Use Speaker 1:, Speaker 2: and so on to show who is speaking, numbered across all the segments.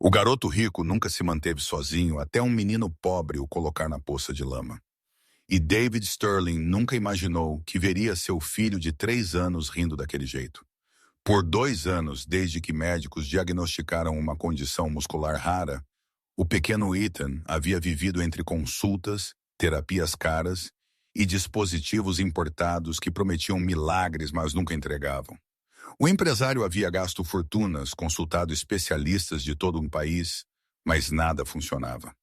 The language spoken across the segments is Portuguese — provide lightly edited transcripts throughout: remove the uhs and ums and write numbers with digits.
Speaker 1: O garoto rico nunca se manteve sozinho até um menino pobre o colocar na poça de lama. E David Sterling nunca imaginou que veria seu filho de 3 anos rindo daquele jeito. Por 2 anos, desde que médicos diagnosticaram uma condição muscular rara, o pequeno Ethan havia vivido entre consultas, terapias caras e dispositivos importados que prometiam milagres, mas nunca entregavam. O empresário havia gasto fortunas, consultado especialistas de todo um país, mas nada funcionava.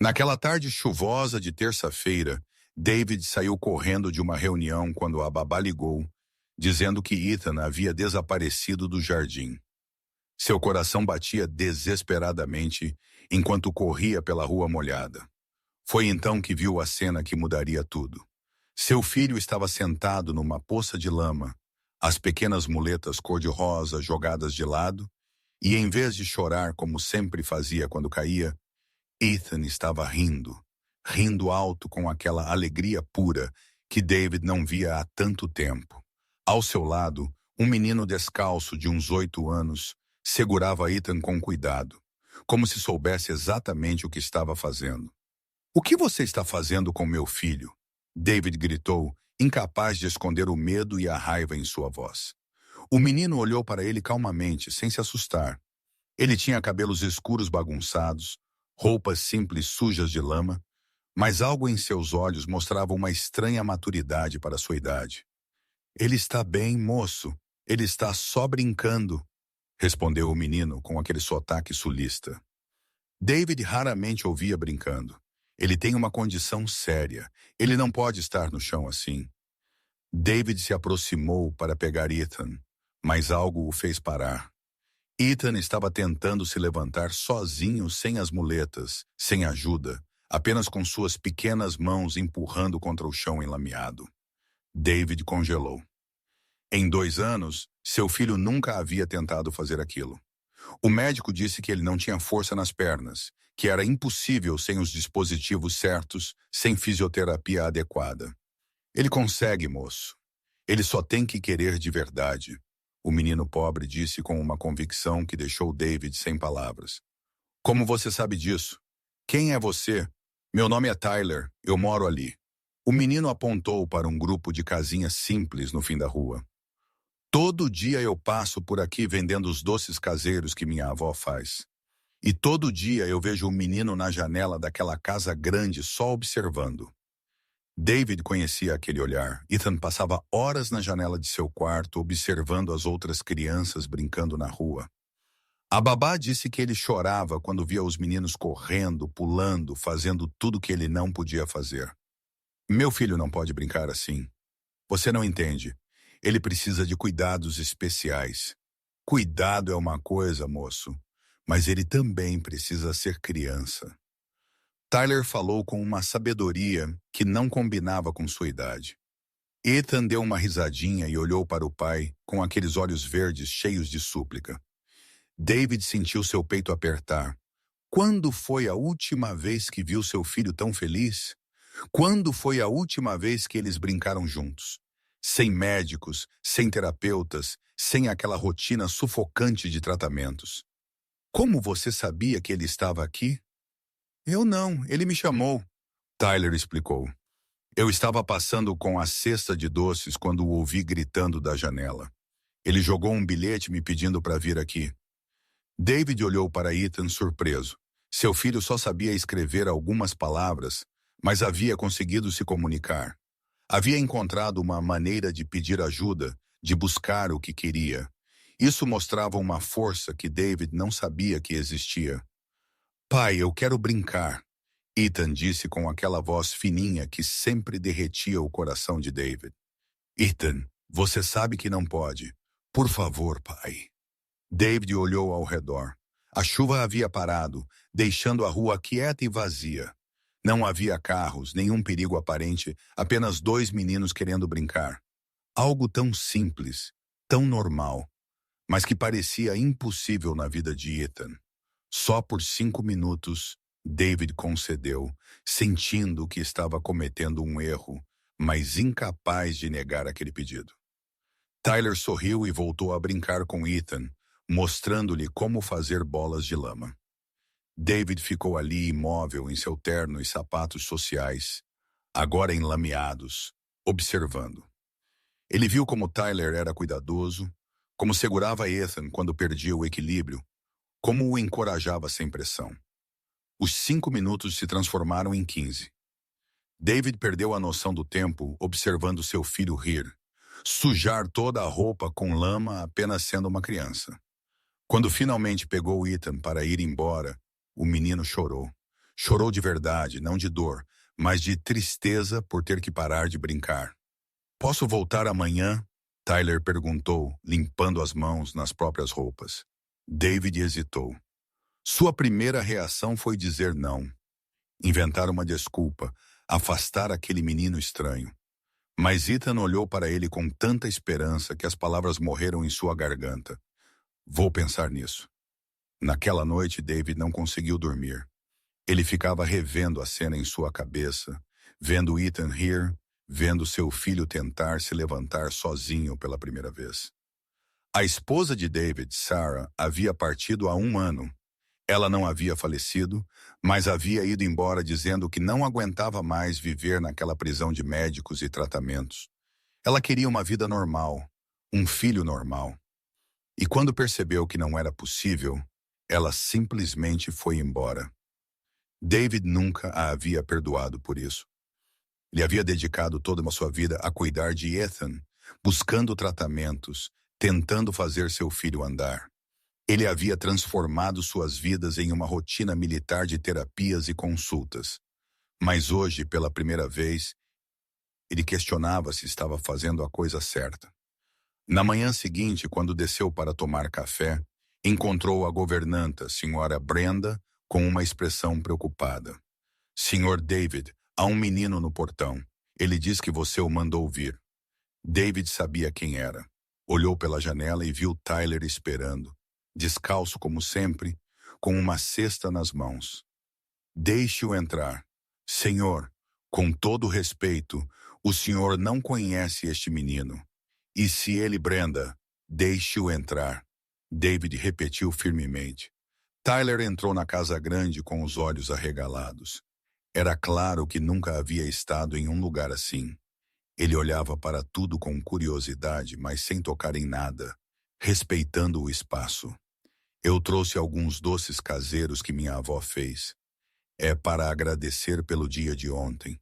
Speaker 1: Naquela tarde chuvosa de terça-feira, David saiu correndo de uma reunião quando a babá ligou, dizendo que Ethan havia desaparecido do jardim. Seu coração batia desesperadamente enquanto corria pela rua molhada. Foi então que viu a cena que mudaria tudo. Seu filho estava sentado numa poça de lama, as pequenas muletas cor-de-rosa jogadas de lado, e em vez de chorar como sempre fazia quando caía, Ethan estava rindo, rindo alto com aquela alegria pura que David não via há tanto tempo. Ao seu lado, um menino descalço de uns 8 anos segurava Ethan com cuidado, como se soubesse exatamente o que estava fazendo. "O que você está fazendo com meu filho?" David gritou, incapaz de esconder o medo e a raiva em sua voz. O menino olhou para ele calmamente, sem se assustar. Ele tinha cabelos escuros bagunçados, roupas simples sujas de lama, mas algo em seus olhos mostrava uma estranha maturidade para sua idade. "Ele está bem, moço. Ele está só brincando", respondeu o menino com aquele sotaque sulista. David raramente ouvia brincando. Ele tem uma condição séria. Ele não pode estar no chão assim. David se aproximou para pegar Ethan, mas algo o fez parar. Ethan estava tentando se levantar sozinho, sem as muletas, sem ajuda, apenas com suas pequenas mãos empurrando contra o chão enlameado. David congelou. Em 2 anos, seu filho nunca havia tentado fazer aquilo. O médico disse que ele não tinha força nas pernas, que era impossível sem os dispositivos certos, sem fisioterapia adequada. "Ele consegue, moço. Ele só tem que querer de verdade", o menino pobre disse com uma convicção que deixou David sem palavras. "Como você sabe disso? Quem é você?" "Meu nome é Tyler, eu moro ali." O menino apontou para um grupo de casinhas simples no fim da rua. "Todo dia eu passo por aqui vendendo os doces caseiros que minha avó faz. E todo dia eu vejo um menino na janela daquela casa grande só observando." David conhecia aquele olhar. Ethan passava horas na janela de seu quarto observando as outras crianças brincando na rua. A babá disse que ele chorava quando via os meninos correndo, pulando, fazendo tudo que ele não podia fazer. "Meu filho não pode brincar assim. Você não entende. Ele precisa de cuidados especiais." "Cuidado é uma coisa, moço, mas ele também precisa ser criança." Tyler falou com uma sabedoria que não combinava com sua idade. Ethan deu uma risadinha e olhou para o pai com aqueles olhos verdes cheios de súplica. David sentiu seu peito apertar. Quando foi a última vez que viu seu filho tão feliz? Quando foi a última vez que eles brincaram juntos? Sem médicos, sem terapeutas, sem aquela rotina sufocante de tratamentos. "Como você sabia que ele estava aqui?" "Eu não, ele me chamou", Tyler explicou. "Eu estava passando com a cesta de doces quando o ouvi gritando da janela. Ele jogou um bilhete me pedindo para vir aqui." David olhou para Ethan surpreso. Seu filho só sabia escrever algumas palavras, mas havia conseguido se comunicar. Havia encontrado uma maneira de pedir ajuda, de buscar o que queria. Isso mostrava uma força que David não sabia que existia. "Pai, eu quero brincar", Ethan disse com aquela voz fininha que sempre derretia o coração de David. "Ethan, você sabe que não pode. Por favor, pai." David olhou ao redor. A chuva havia parado, deixando a rua quieta e vazia. Não havia carros, nenhum perigo aparente, apenas 2 meninos querendo brincar. Algo tão simples, tão normal, mas que parecia impossível na vida de Ethan. Só por 5 minutos, David concedeu, sentindo que estava cometendo um erro, mas incapaz de negar aquele pedido. Tyler sorriu e voltou a brincar com Ethan, mostrando-lhe como fazer bolas de lama. David ficou ali imóvel em seu terno e sapatos sociais, agora enlameados, observando. Ele viu como Tyler era cuidadoso, como segurava Ethan quando perdia o equilíbrio, como o encorajava sem pressão. Os 5 minutos se transformaram em 15. David perdeu a noção do tempo observando seu filho rir, sujar toda a roupa com lama apenas sendo uma criança. Quando finalmente pegou Ethan para ir embora, o menino chorou. Chorou de verdade, não de dor, mas de tristeza por ter que parar de brincar. "Posso voltar amanhã?" Tyler perguntou, limpando as mãos nas próprias roupas. David hesitou. Sua primeira reação foi dizer não. Inventar uma desculpa, afastar aquele menino estranho. Mas Ethan olhou para ele com tanta esperança que as palavras morreram em sua garganta. "Vou pensar nisso." Naquela noite, David não conseguiu dormir. Ele ficava revendo a cena em sua cabeça, vendo Ethan rir, vendo seu filho tentar se levantar sozinho pela primeira vez. A esposa de David, Sarah, havia partido há 1 ano. Ela não havia falecido, mas havia ido embora dizendo que não aguentava mais viver naquela prisão de médicos e tratamentos. Ela queria uma vida normal, um filho normal. E quando percebeu que não era possível, ela simplesmente foi embora. David nunca a havia perdoado por isso. Ele havia dedicado toda a sua vida a cuidar de Ethan, buscando tratamentos, tentando fazer seu filho andar. Ele havia transformado suas vidas em uma rotina militar de terapias e consultas. Mas hoje, pela primeira vez, ele questionava se estava fazendo a coisa certa. Na manhã seguinte, quando desceu para tomar café, encontrou a governanta, Sra. Brenda, com uma expressão preocupada. "Sr. David, há um menino no portão. Ele diz que você o mandou vir." David sabia quem era. Olhou pela janela e viu Tyler esperando, descalço como sempre, com uma cesta nas mãos. "Deixe-o entrar." "Senhor, com todo respeito, o senhor não conhece este menino. E se ele, Brenda, deixe-o entrar." David repetiu firmemente. Tyler entrou na casa grande com os olhos arregalados. Era claro que nunca havia estado em um lugar assim. Ele olhava para tudo com curiosidade, mas sem tocar em nada, respeitando o espaço. "Eu trouxe alguns doces caseiros que minha avó fez. É para agradecer pelo dia de ontem.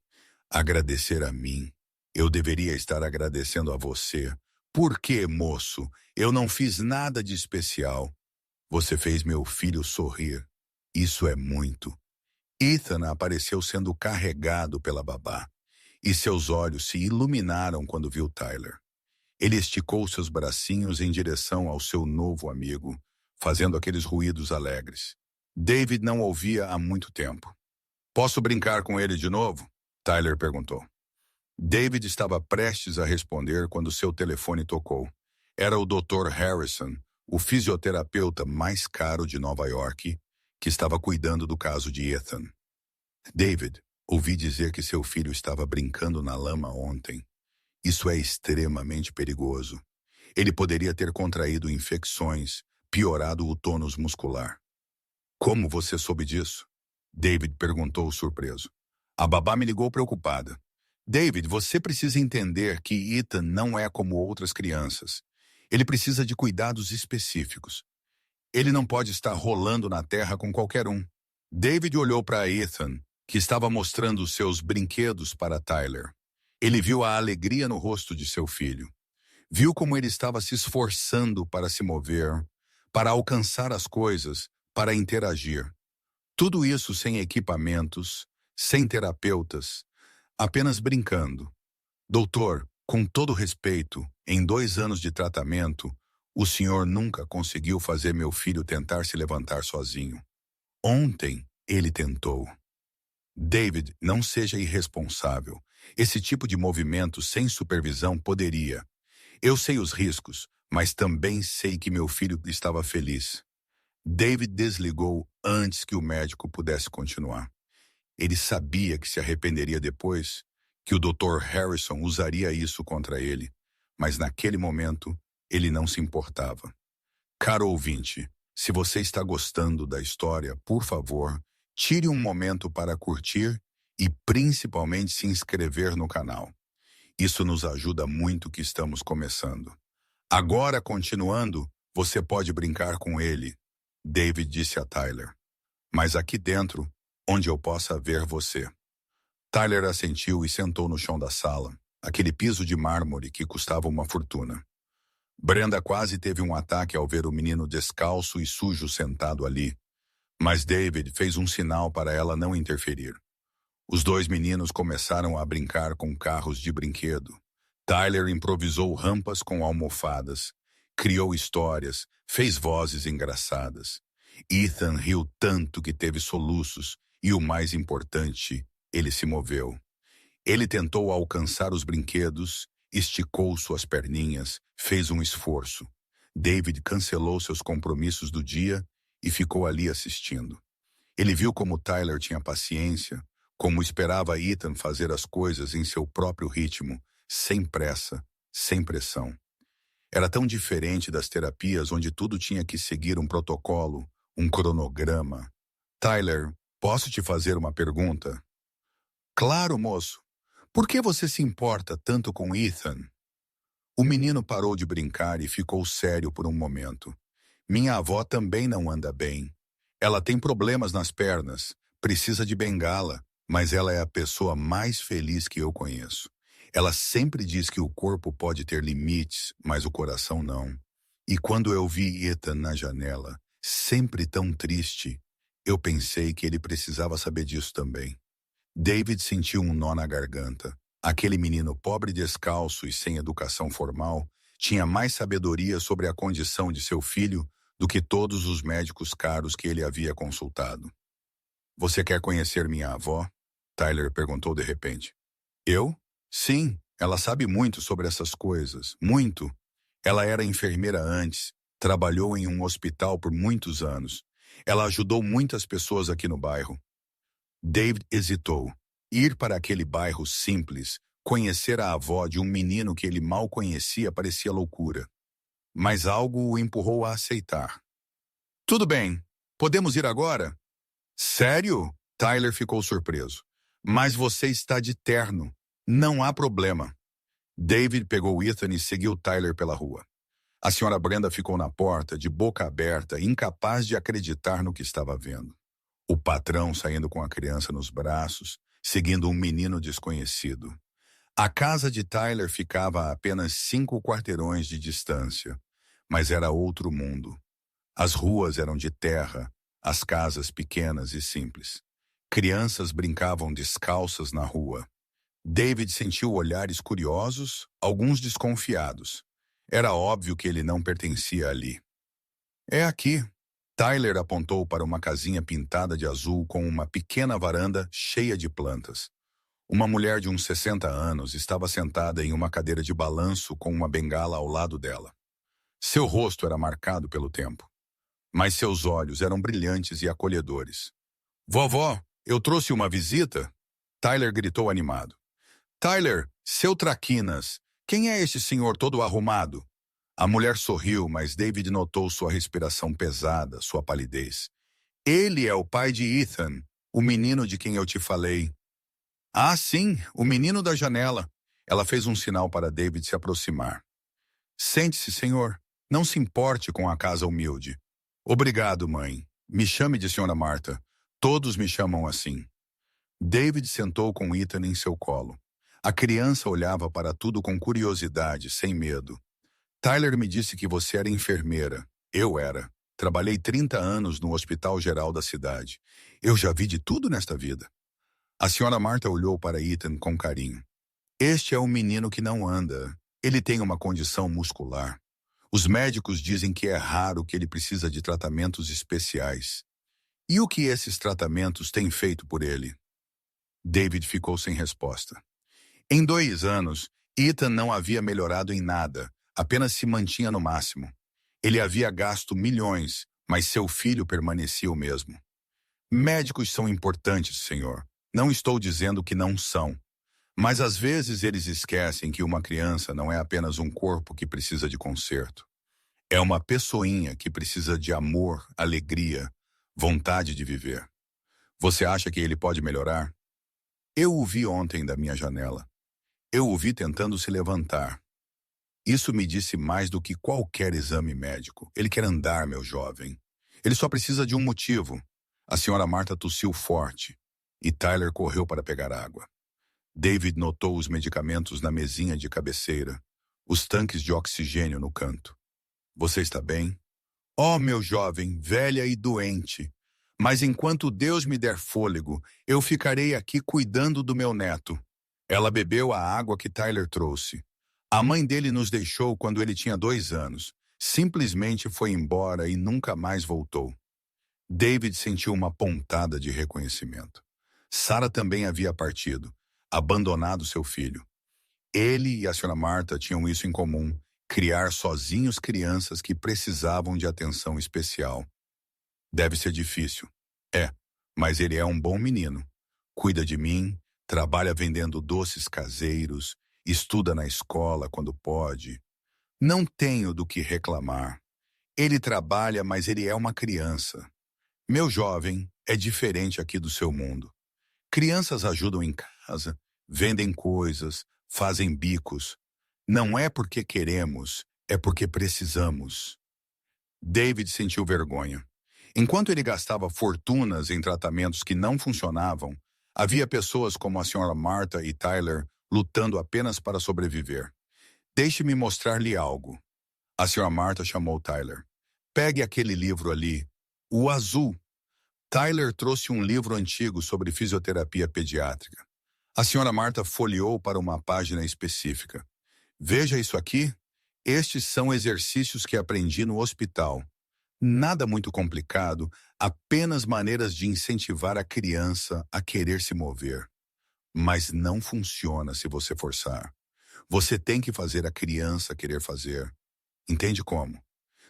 Speaker 1: Agradecer a mim. Eu deveria estar agradecendo a você." "Por quê, moço? Eu não fiz nada de especial." "Você fez meu filho sorrir. Isso é muito." Ethan apareceu sendo carregado pela babá, e seus olhos se iluminaram quando viu Tyler. Ele esticou seus bracinhos em direção ao seu novo amigo, fazendo aqueles ruídos alegres. David não ouvia há muito tempo. "Posso brincar com ele de novo?" Tyler perguntou. David estava prestes a responder quando seu telefone tocou. Era o Dr. Harrison, o fisioterapeuta mais caro de Nova York, que estava cuidando do caso de Ethan. "David, ouvi dizer que seu filho estava brincando na lama ontem. Isso é extremamente perigoso. Ele poderia ter contraído infecções, piorado o tônus muscular." "Como você soube disso?" David perguntou surpreso. "A babá me ligou preocupada." "David, você precisa entender que Ethan não é como outras crianças. Ele precisa de cuidados específicos. Ele não pode estar rolando na terra com qualquer um." David olhou para Ethan, que estava mostrando seus brinquedos para Tyler. Ele viu a alegria no rosto de seu filho. Viu como ele estava se esforçando para se mover, para alcançar as coisas, para interagir. Tudo isso sem equipamentos, sem terapeutas, apenas brincando. "Doutor, com todo respeito, em 2 anos de tratamento, o senhor nunca conseguiu fazer meu filho tentar se levantar sozinho. Ontem, ele tentou." "David, não seja irresponsável. Esse tipo de movimento sem supervisão poderia. Eu sei os riscos, mas também sei que meu filho estava feliz." David desligou antes que o médico pudesse continuar. Ele sabia que se arrependeria depois, que o Dr. Harrison usaria isso contra ele, mas naquele momento ele não se importava. Caro ouvinte, se você está gostando da história, por favor, tire um momento para curtir e principalmente se inscrever no canal. Isso nos ajuda muito que estamos começando. Agora, continuando, você pode brincar com ele, David disse a Tyler. Mas aqui dentro, onde eu possa ver você. Tyler assentiu e sentou no chão da sala, aquele piso de mármore que custava uma fortuna. Brenda quase teve um ataque ao ver o menino descalço e sujo sentado ali, mas David fez um sinal para ela não interferir. Os dois meninos começaram a brincar com carros de brinquedo. Tyler improvisou rampas com almofadas, criou histórias, fez vozes engraçadas. Ethan riu tanto que teve soluços e, o mais importante, ele se moveu. Ele tentou alcançar os brinquedos, esticou suas perninhas, fez um esforço. David cancelou seus compromissos do dia e ficou ali assistindo. Ele viu como Tyler tinha paciência, como esperava Ethan fazer as coisas em seu próprio ritmo, sem pressa, sem pressão. Era tão diferente das terapias onde tudo tinha que seguir um protocolo, um cronograma. Tyler, posso te fazer uma pergunta? Claro, moço. Por que você se importa tanto com Ethan? O menino parou de brincar e ficou sério por um momento. Minha avó também não anda bem. Ela tem problemas nas pernas, precisa de bengala, mas ela é a pessoa mais feliz que eu conheço. Ela sempre diz que o corpo pode ter limites, mas o coração não. E quando eu vi Ethan na janela, sempre tão triste, eu pensei que ele precisava saber disso também. David sentiu um nó na garganta. Aquele menino pobre descalço e sem educação formal tinha mais sabedoria sobre a condição de seu filho do que todos os médicos caros que ele havia consultado. Você quer conhecer minha avó? Tyler perguntou de repente. Eu? Sim, ela sabe muito sobre essas coisas, muito. Ela era enfermeira antes, trabalhou em um hospital por muitos anos. Ela ajudou muitas pessoas aqui no bairro. David hesitou. Ir para aquele bairro simples, conhecer a avó de um menino que ele mal conhecia parecia loucura. Mas algo o empurrou a aceitar. Tudo bem, podemos ir agora? Sério? Tyler ficou surpreso. Mas você está de terno. Não há problema. David pegou Ethan e seguiu Tyler pela rua. A senhora Brenda ficou na porta, de boca aberta, incapaz de acreditar no que estava vendo. O patrão saindo com a criança nos braços, seguindo um menino desconhecido. A casa de Tyler ficava a apenas 5 quarteirões de distância, mas era outro mundo. As ruas eram de terra, as casas pequenas e simples. Crianças brincavam descalças na rua. David sentiu olhares curiosos, alguns desconfiados. Era óbvio que ele não pertencia ali. É aqui. Tyler apontou para uma casinha pintada de azul com uma pequena varanda cheia de plantas. Uma mulher de uns 60 anos estava sentada em uma cadeira de balanço com uma bengala ao lado dela. Seu rosto era marcado pelo tempo, mas seus olhos eram brilhantes e acolhedores. Vovó, eu trouxe uma visita? Tyler gritou animado. Tyler, seu traquinas, quem é esse senhor todo arrumado? A mulher sorriu, mas David notou sua respiração pesada, sua palidez. Ele é o pai de Ethan, o menino de quem eu te falei. Ah, sim, o menino da janela. Ela fez um sinal para David se aproximar. Sente-se, senhor. Não se importe com a casa humilde. Obrigado, mãe. Me chame de senhora Marta. Todos me chamam assim. David sentou com Ethan em seu colo. A criança olhava para tudo com curiosidade, sem medo. Tyler me disse que você era enfermeira. Eu era. Trabalhei 30 anos no Hospital Geral da cidade. Eu já vi de tudo nesta vida. A senhora Marta olhou para Ethan com carinho. Este é um menino que não anda. Ele tem uma condição muscular. Os médicos dizem que é raro que ele precisa de tratamentos especiais. E o que esses tratamentos têm feito por ele? David ficou sem resposta. Em 2 anos, Ethan não havia melhorado em nada, apenas se mantinha no máximo. Ele havia gasto milhões, mas seu filho permanecia o mesmo. Médicos são importantes, senhor. Não estou dizendo que não são. Mas às vezes eles esquecem que uma criança não é apenas um corpo que precisa de conserto. É uma pessoinha que precisa de amor, alegria, vontade de viver. Você acha que ele pode melhorar? Eu o vi ontem da minha janela. Eu o vi tentando se levantar. Isso me disse mais do que qualquer exame médico. Ele quer andar, meu jovem. Ele só precisa de um motivo. A senhora Marta tossiu forte e Tyler correu para pegar água. David notou os medicamentos na mesinha de cabeceira, os tanques de oxigênio no canto. Você está bem? Oh, meu jovem, velha e doente. Mas enquanto Deus me der fôlego, eu ficarei aqui cuidando do meu neto. Ela bebeu a água que Tyler trouxe. A mãe dele nos deixou quando ele tinha 2 anos. Simplesmente foi embora e nunca mais voltou. David sentiu uma pontada de reconhecimento. Sarah também havia partido, abandonado seu filho. Ele e a senhora Marta tinham isso em comum: criar sozinhos crianças que precisavam de atenção especial. Deve ser difícil. É, mas ele é um bom menino. Cuida de mim, trabalha vendendo doces caseiros, estuda na escola quando pode. Não tenho do que reclamar. Ele trabalha, mas ele é uma criança. Meu jovem é diferente aqui do seu mundo. Crianças ajudam em casa, vendem coisas, fazem bicos. Não é porque queremos, é porque precisamos. David sentiu vergonha. Enquanto ele gastava fortunas em tratamentos que não funcionavam, havia pessoas como a senhora Marta e Tyler lutando apenas para sobreviver. Deixe-me mostrar-lhe algo. A senhora Marta chamou Tyler. Pegue aquele livro ali, o azul. Tyler trouxe um livro antigo sobre fisioterapia pediátrica. A senhora Marta folheou para uma página específica. Veja isso aqui. Estes são exercícios que aprendi no hospital. Nada muito complicado, apenas maneiras de incentivar a criança a querer se mover. Mas não funciona se você forçar. Você tem que fazer a criança querer fazer. Entende como?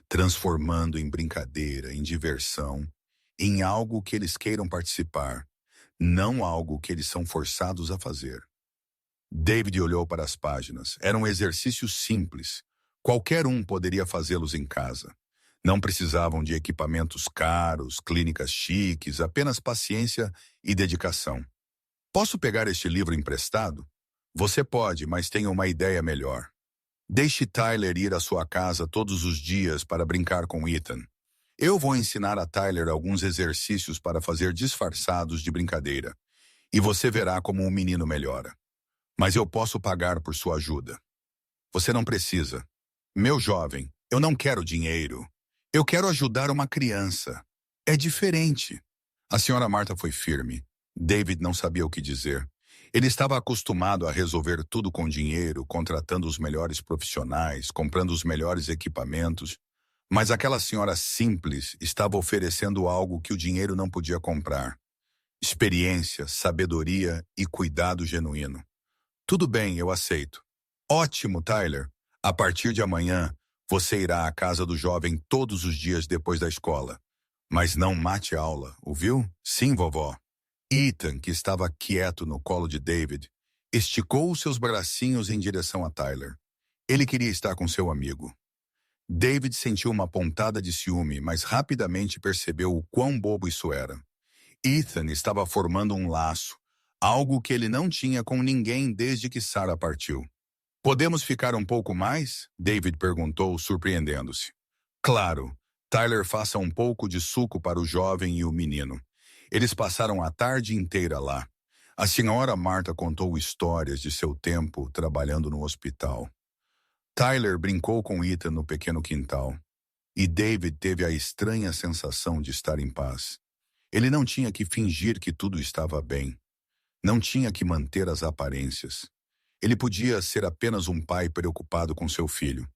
Speaker 1: Transformando em brincadeira, em diversão, em algo que eles queiram participar, não algo que eles são forçados a fazer. David olhou para as páginas. Eram exercícios simples. Qualquer um poderia fazê-los em casa. Não precisavam de equipamentos caros, clínicas chiques, apenas paciência e dedicação. Posso pegar este livro emprestado? Você pode, mas tenho uma ideia melhor. Deixe Tyler ir à sua casa todos os dias para brincar com Ethan. Eu vou ensinar a Tyler alguns exercícios para fazer disfarçados de brincadeira. E você verá como um menino melhora. Mas eu posso pagar por sua ajuda. Você não precisa. Meu jovem, eu não quero dinheiro. Eu quero ajudar uma criança. É diferente. A senhora Marta foi firme. David não sabia o que dizer. Ele estava acostumado a resolver tudo com dinheiro, contratando os melhores profissionais, comprando os melhores equipamentos. Mas aquela senhora simples estava oferecendo algo que o dinheiro não podia comprar: experiência, sabedoria e cuidado genuíno. Tudo bem, eu aceito. Ótimo, Tyler. A partir de amanhã, você irá à casa do jovem todos os dias depois da escola. Mas não mate a aula, ouviu? Sim, vovó. Ethan, que estava quieto no colo de David, esticou os seus bracinhos em direção a Tyler. Ele queria estar com seu amigo. David sentiu uma pontada de ciúme, mas rapidamente percebeu o quão bobo isso era. Ethan estava formando um laço, algo que ele não tinha com ninguém desde que Sarah partiu. Podemos ficar um pouco mais? David perguntou, surpreendendo-se. Claro. Tyler faça um pouco de suco para o jovem e o menino. Eles passaram a tarde inteira lá. A senhora Marta contou histórias de seu tempo trabalhando no hospital. Tyler brincou com Ethan no pequeno quintal. E David teve a estranha sensação de estar em paz. Ele não tinha que fingir que tudo estava bem. Não tinha que manter as aparências. Ele podia ser apenas um pai preocupado com seu filho.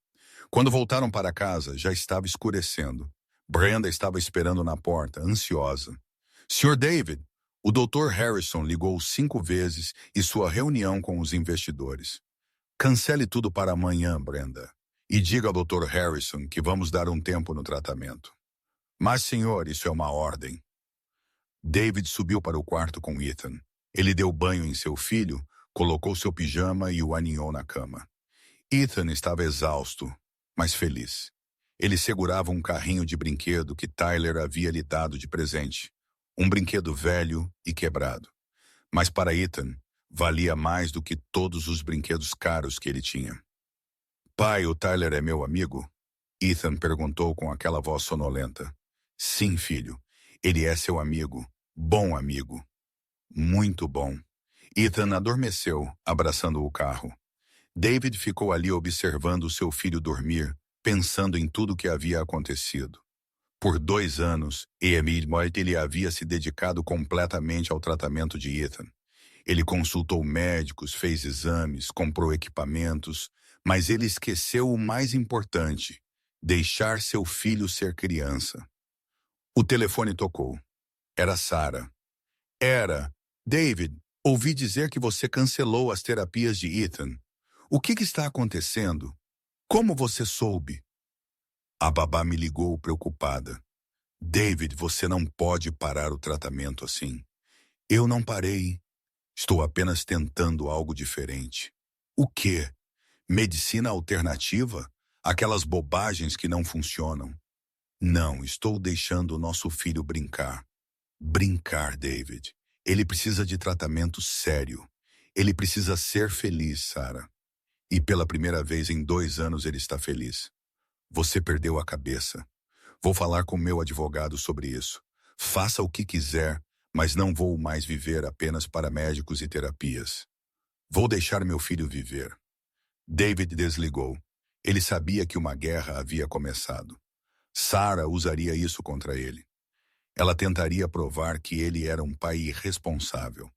Speaker 1: Quando voltaram para casa, já estava escurecendo. Brenda estava esperando na porta, ansiosa. Sr. David, o Dr. Harrison ligou 5 vezes e sua reunião com os investidores. Cancele tudo para amanhã, Brenda. E diga ao Dr. Harrison que vamos dar um tempo no tratamento. Mas, senhor, isso é uma ordem. David subiu para o quarto com Ethan. Ele deu banho em seu filho, colocou seu pijama e o aninhou na cama. Ethan estava exausto, mas feliz. Ele segurava um carrinho de brinquedo que Tyler havia lhe dado de presente. Um brinquedo velho e quebrado. Mas para Ethan, valia mais do que todos os brinquedos caros que ele tinha. Pai, o Tyler é meu amigo? Ethan perguntou com aquela voz sonolenta. Sim, filho. Ele é seu amigo. Bom amigo. Muito bom. Ethan adormeceu, abraçando o carro. David ficou ali observando seu filho dormir, pensando em tudo o que havia acontecido. Por 2 anos, ele havia se dedicado completamente ao tratamento de Ethan. Ele consultou médicos, fez exames, comprou equipamentos, mas ele esqueceu o mais importante: deixar seu filho ser criança. O telefone tocou. Era Sarah. David, ouvi dizer que você cancelou as terapias de Ethan. O que está acontecendo? Como você soube? A babá me ligou preocupada. David, você não pode parar o tratamento assim. Eu não parei. Estou apenas tentando algo diferente. O quê? Medicina alternativa? Aquelas bobagens que não funcionam. Não, estou deixando o nosso filho brincar. Brincar, David. Ele precisa de tratamento sério. Ele precisa ser feliz, Sarah. E pela primeira vez em 2 anos ele está feliz. Você perdeu a cabeça. Vou falar com meu advogado sobre isso. Faça o que quiser, mas não vou mais viver apenas para médicos e terapias. Vou deixar meu filho viver. David desligou. Ele sabia que uma guerra havia começado. Sarah usaria isso contra ele. Ela tentaria provar que ele era um pai irresponsável.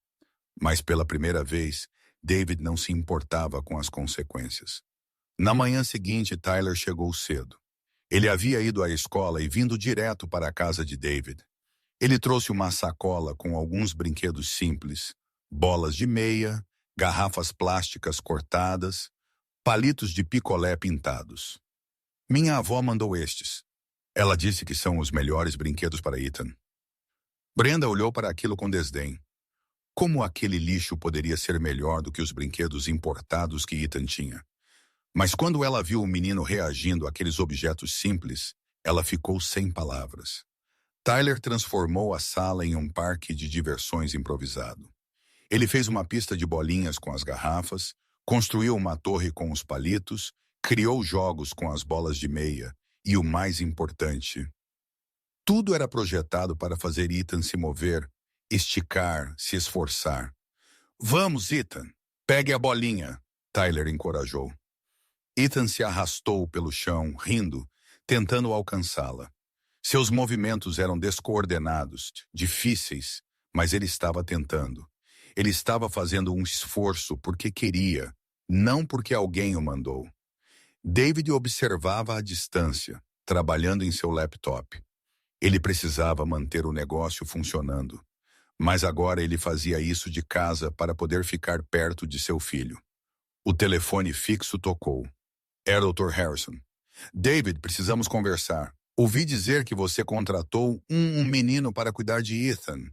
Speaker 1: Mas pela primeira vez, David não se importava com as consequências. Na manhã seguinte, Tyler chegou cedo. Ele havia ido à escola e vindo direto para a casa de David. Ele trouxe uma sacola com alguns brinquedos simples, bolas de meia, garrafas plásticas cortadas, palitos de picolé pintados. Minha avó mandou estes. Ela disse que são os melhores brinquedos para Ethan. Brenda olhou para aquilo com desdém. Como aquele lixo poderia ser melhor do que os brinquedos importados que Ethan tinha? Mas quando ela viu o menino reagindo àqueles objetos simples, ela ficou sem palavras. Tyler transformou a sala em um parque de diversões improvisado. Ele fez uma pista de bolinhas com as garrafas, construiu uma torre com os palitos, criou jogos com as bolas de meia e, o mais importante, tudo era projetado para fazer Ethan se mover, esticar, se esforçar. Vamos, Ethan, pegue a bolinha, Tyler encorajou. Ethan se arrastou pelo chão, rindo, tentando alcançá-la. Seus movimentos eram descoordenados, difíceis, mas ele estava tentando. Ele estava fazendo um esforço porque queria, não porque alguém o mandou. David observava à distância, trabalhando em seu laptop. Ele precisava manter o negócio funcionando, mas agora ele fazia isso de casa para poder ficar perto de seu filho. O telefone fixo tocou. Era o Dr. Harrison. David, precisamos conversar. Ouvi dizer que você contratou um menino para cuidar de Ethan.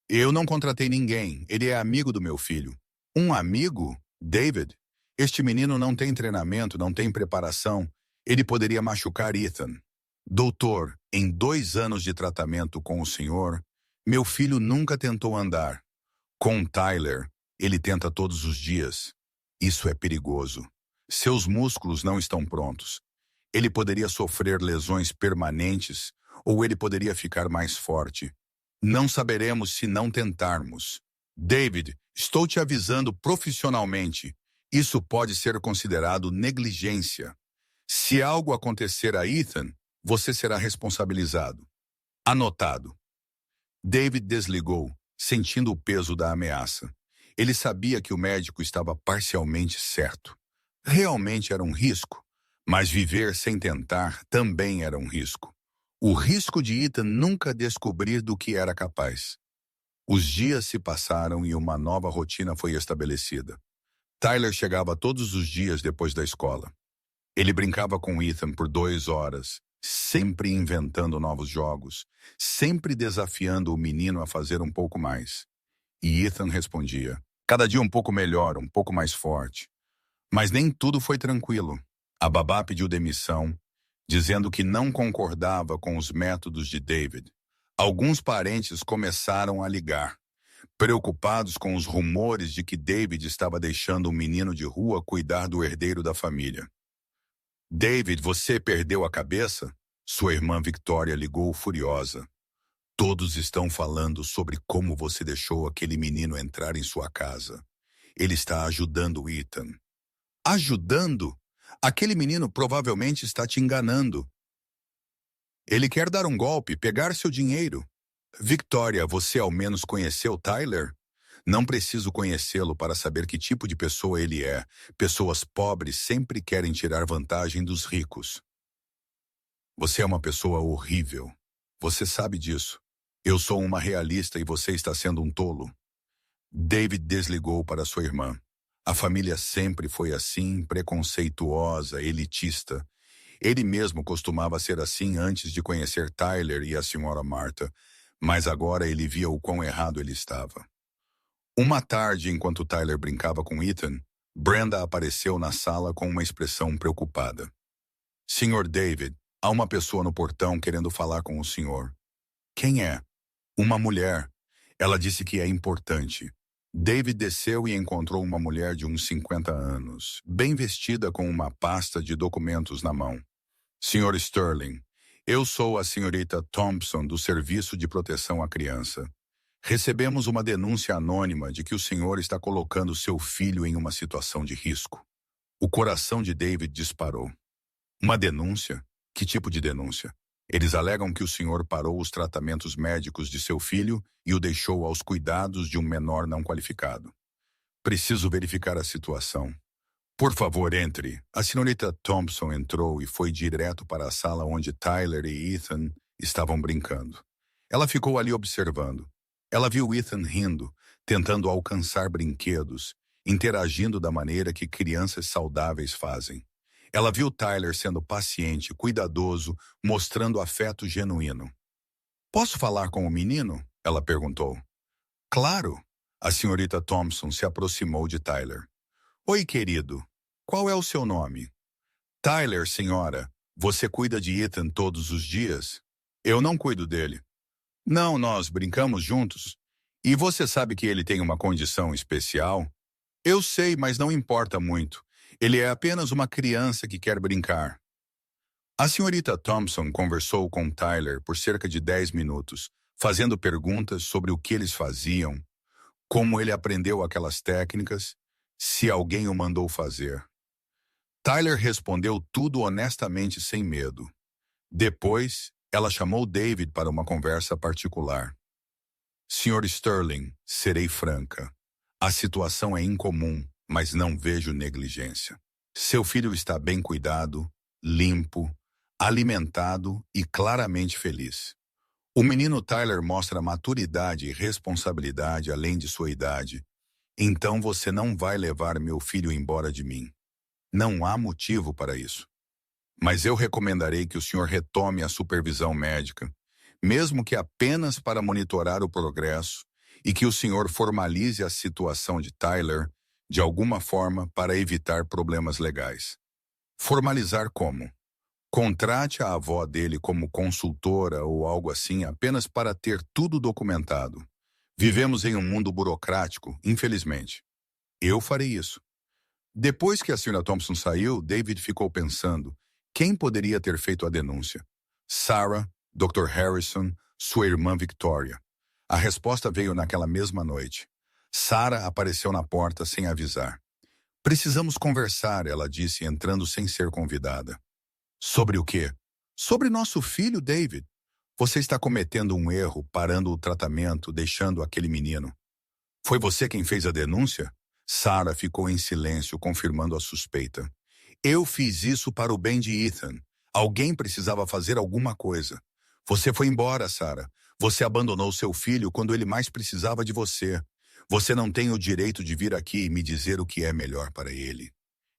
Speaker 1: Eu não contratei ninguém. Ele é amigo do meu filho. Um amigo? David? Este menino não tem treinamento, não tem preparação. Ele poderia machucar Ethan. Doutor, em 2 anos de tratamento com o senhor, meu filho nunca tentou andar. Com Tyler, ele tenta todos os dias. Isso é perigoso. Seus músculos não estão prontos. Ele poderia sofrer lesões permanentes ou ele poderia ficar mais forte. Não saberemos se não tentarmos. David, estou te avisando profissionalmente. Isso pode ser considerado negligência. Se algo acontecer a Ethan, você será responsabilizado. Anotado. David desligou, sentindo o peso da ameaça. Ele sabia que o médico estava parcialmente certo. Realmente era um risco, mas viver sem tentar também era um risco. O risco de Ethan nunca descobrir do que era capaz. Os dias se passaram e uma nova rotina foi estabelecida. Tyler chegava todos os dias depois da escola. Ele brincava com Ethan por 2 horas, sempre inventando novos jogos, sempre desafiando o menino a fazer um pouco mais. E Ethan respondia, cada dia um pouco melhor, um pouco mais forte. Mas nem tudo foi tranquilo. A babá pediu demissão, dizendo que não concordava com os métodos de David. Alguns parentes começaram a ligar, preocupados com os rumores de que David estava deixando um menino de rua cuidar do herdeiro da família. David, você perdeu a cabeça? Sua irmã Victoria ligou furiosa. Todos estão falando sobre como você deixou aquele menino entrar em sua casa. Ele está ajudando Ethan. Ajudando? Aquele menino provavelmente está te enganando. Ele quer dar um golpe, pegar seu dinheiro. Victoria, você ao menos conheceu Tyler? Não preciso conhecê-lo para saber que tipo de pessoa ele é. Pessoas pobres sempre querem tirar vantagem dos ricos. Você é uma pessoa horrível. Você sabe disso. Eu sou uma realista e você está sendo um tolo. David desligou para sua irmã. A família sempre foi assim, preconceituosa, elitista. Ele mesmo costumava ser assim antes de conhecer Tyler e a senhora Martha, mas agora ele via o quão errado ele estava. Uma tarde, enquanto Tyler brincava com Ethan, Brenda apareceu na sala com uma expressão preocupada. Senhor David, há uma pessoa no portão querendo falar com o senhor. Quem é? Uma mulher. Ela disse que é importante. David desceu e encontrou uma mulher de uns 50 anos, bem vestida com uma pasta de documentos na mão. Senhor Sterling, eu sou a senhorita Thompson do Serviço de Proteção à Criança. Recebemos uma denúncia anônima de que o senhor está colocando seu filho em uma situação de risco. O coração de David disparou. Uma denúncia? Que tipo de denúncia? Eles alegam que o senhor parou os tratamentos médicos de seu filho e o deixou aos cuidados de um menor não qualificado. Preciso verificar a situação. Por favor, entre. A senhorita Thompson entrou e foi direto para a sala onde Tyler e Ethan estavam brincando. Ela ficou ali observando. Ela viu Ethan rindo, tentando alcançar brinquedos, interagindo da maneira que crianças saudáveis fazem. Ela viu Tyler sendo paciente, cuidadoso, mostrando afeto genuíno. Posso falar com o menino? Ela perguntou. Claro. A senhorita Thompson se aproximou de Tyler. Oi, querido. Qual é o seu nome? Tyler, senhora. Você cuida de Ethan todos os dias? Eu não cuido dele. Não, nós brincamos juntos. E você sabe que ele tem uma condição especial? Eu sei, mas não importa muito. Ele é apenas uma criança que quer brincar. A senhorita Thompson conversou com Tyler por cerca de 10 minutos, fazendo perguntas sobre o que eles faziam, como ele aprendeu aquelas técnicas, se alguém o mandou fazer. Tyler respondeu tudo honestamente sem medo. Depois, ela chamou David para uma conversa particular. Sr. Sterling, serei franca. A situação é incomum, mas não vejo negligência. Seu filho está bem cuidado, limpo, alimentado e claramente feliz. O menino Tyler mostra maturidade e responsabilidade além de sua idade. Então você não vai levar meu filho embora de mim. Não há motivo para isso. Mas eu recomendarei que o senhor retome a supervisão médica, mesmo que apenas para monitorar o progresso, e que o senhor formalize a situação de Tyler de alguma forma para evitar problemas legais. Formalizar como? Contrate a avó dele como consultora ou algo assim apenas para ter tudo documentado. Vivemos em um mundo burocrático, infelizmente. Eu farei isso. Depois que a Sra. Thompson saiu, David ficou pensando quem poderia ter feito a denúncia. Sarah, Dr. Harrison, sua irmã Victoria. A resposta veio naquela mesma noite. Sarah apareceu na porta sem avisar. Precisamos conversar, ela disse, entrando sem ser convidada. Sobre o quê? Sobre nosso filho, David. Você está cometendo um erro, parando o tratamento, deixando aquele menino. Foi você quem fez a denúncia? Sarah ficou em silêncio, confirmando a suspeita. Eu fiz isso para o bem de Ethan. Alguém precisava fazer alguma coisa. Você foi embora, Sarah. Você abandonou seu filho quando ele mais precisava de você. Você não tem o direito de vir aqui e me dizer o que é melhor para ele.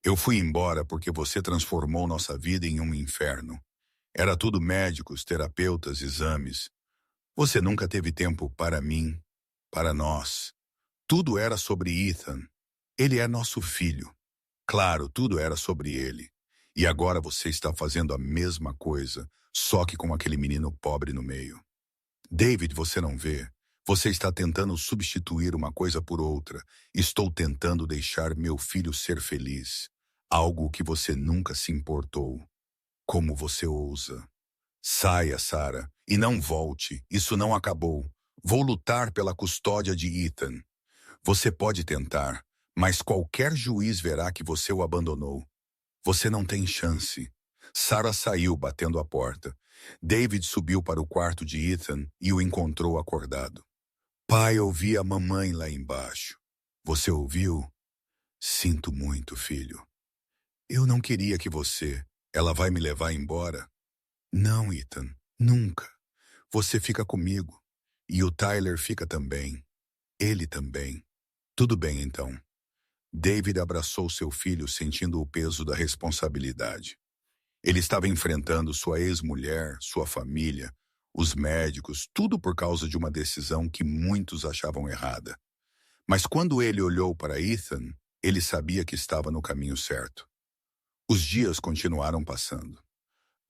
Speaker 1: Eu fui embora porque você transformou nossa vida em um inferno. Era tudo médicos, terapeutas, exames. Você nunca teve tempo para mim, para nós. Tudo era sobre Ethan. Ele é nosso filho. Claro, tudo era sobre ele. E agora você está fazendo a mesma coisa, só que com aquele menino pobre no meio. David, você não vê? Você está tentando substituir uma coisa por outra. Estou tentando deixar meu filho ser feliz. Algo que você nunca se importou. Como você ousa? Saia, Sarah, e não volte. Isso não acabou. Vou lutar pela custódia de Ethan. Você pode tentar, mas qualquer juiz verá que você o abandonou. Você não tem chance. Sarah saiu batendo a porta. David subiu para o quarto de Ethan e o encontrou acordado. Pai, ouvi a mamãe lá embaixo. Você ouviu? Sinto muito, filho. Eu não queria que você... Ela vai me levar embora? Não, Ethan, nunca. Você fica comigo. E o Tyler fica também. Ele também. Tudo bem, então. David abraçou seu filho sentindo o peso da responsabilidade. Ele estava enfrentando sua ex-mulher, sua família, os médicos, tudo por causa de uma decisão que muitos achavam errada. Mas quando ele olhou para Ethan, ele sabia que estava no caminho certo. Os dias continuaram passando.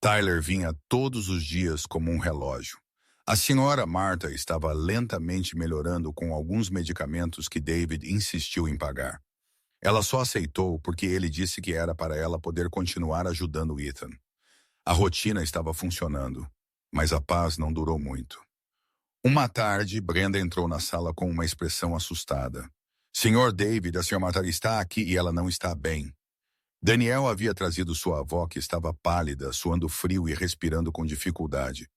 Speaker 1: Tyler vinha todos os dias como um relógio. A senhora Martha estava lentamente melhorando com alguns medicamentos que David insistiu em pagar. Ela só aceitou porque ele disse que era para ela poder continuar ajudando Ethan. A rotina estava funcionando, mas a paz não durou muito. Uma tarde, Brenda entrou na sala com uma expressão assustada. Senhor David, a senhora Martha está aqui e ela não está bem. Daniel havia trazido sua avó, que estava pálida, suando frio e respirando com dificuldade.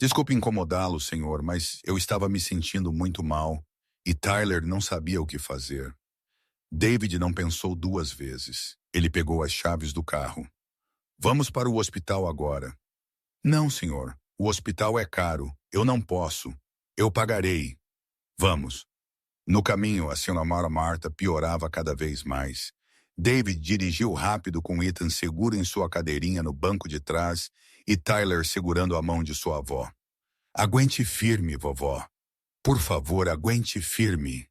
Speaker 1: Desculpe incomodá-lo, senhor, mas eu estava me sentindo muito mal e Tyler não sabia o que fazer. David não pensou duas vezes. Ele pegou as chaves do carro. Vamos para o hospital agora. Não, senhor. O hospital é caro. Eu não posso. Eu pagarei. Vamos. No caminho, a senhora Martha piorava cada vez mais. David dirigiu rápido com Ethan seguro em sua cadeirinha no banco de trás e Tyler segurando a mão de sua avó. Aguente firme, vovó. Por favor, aguente firme.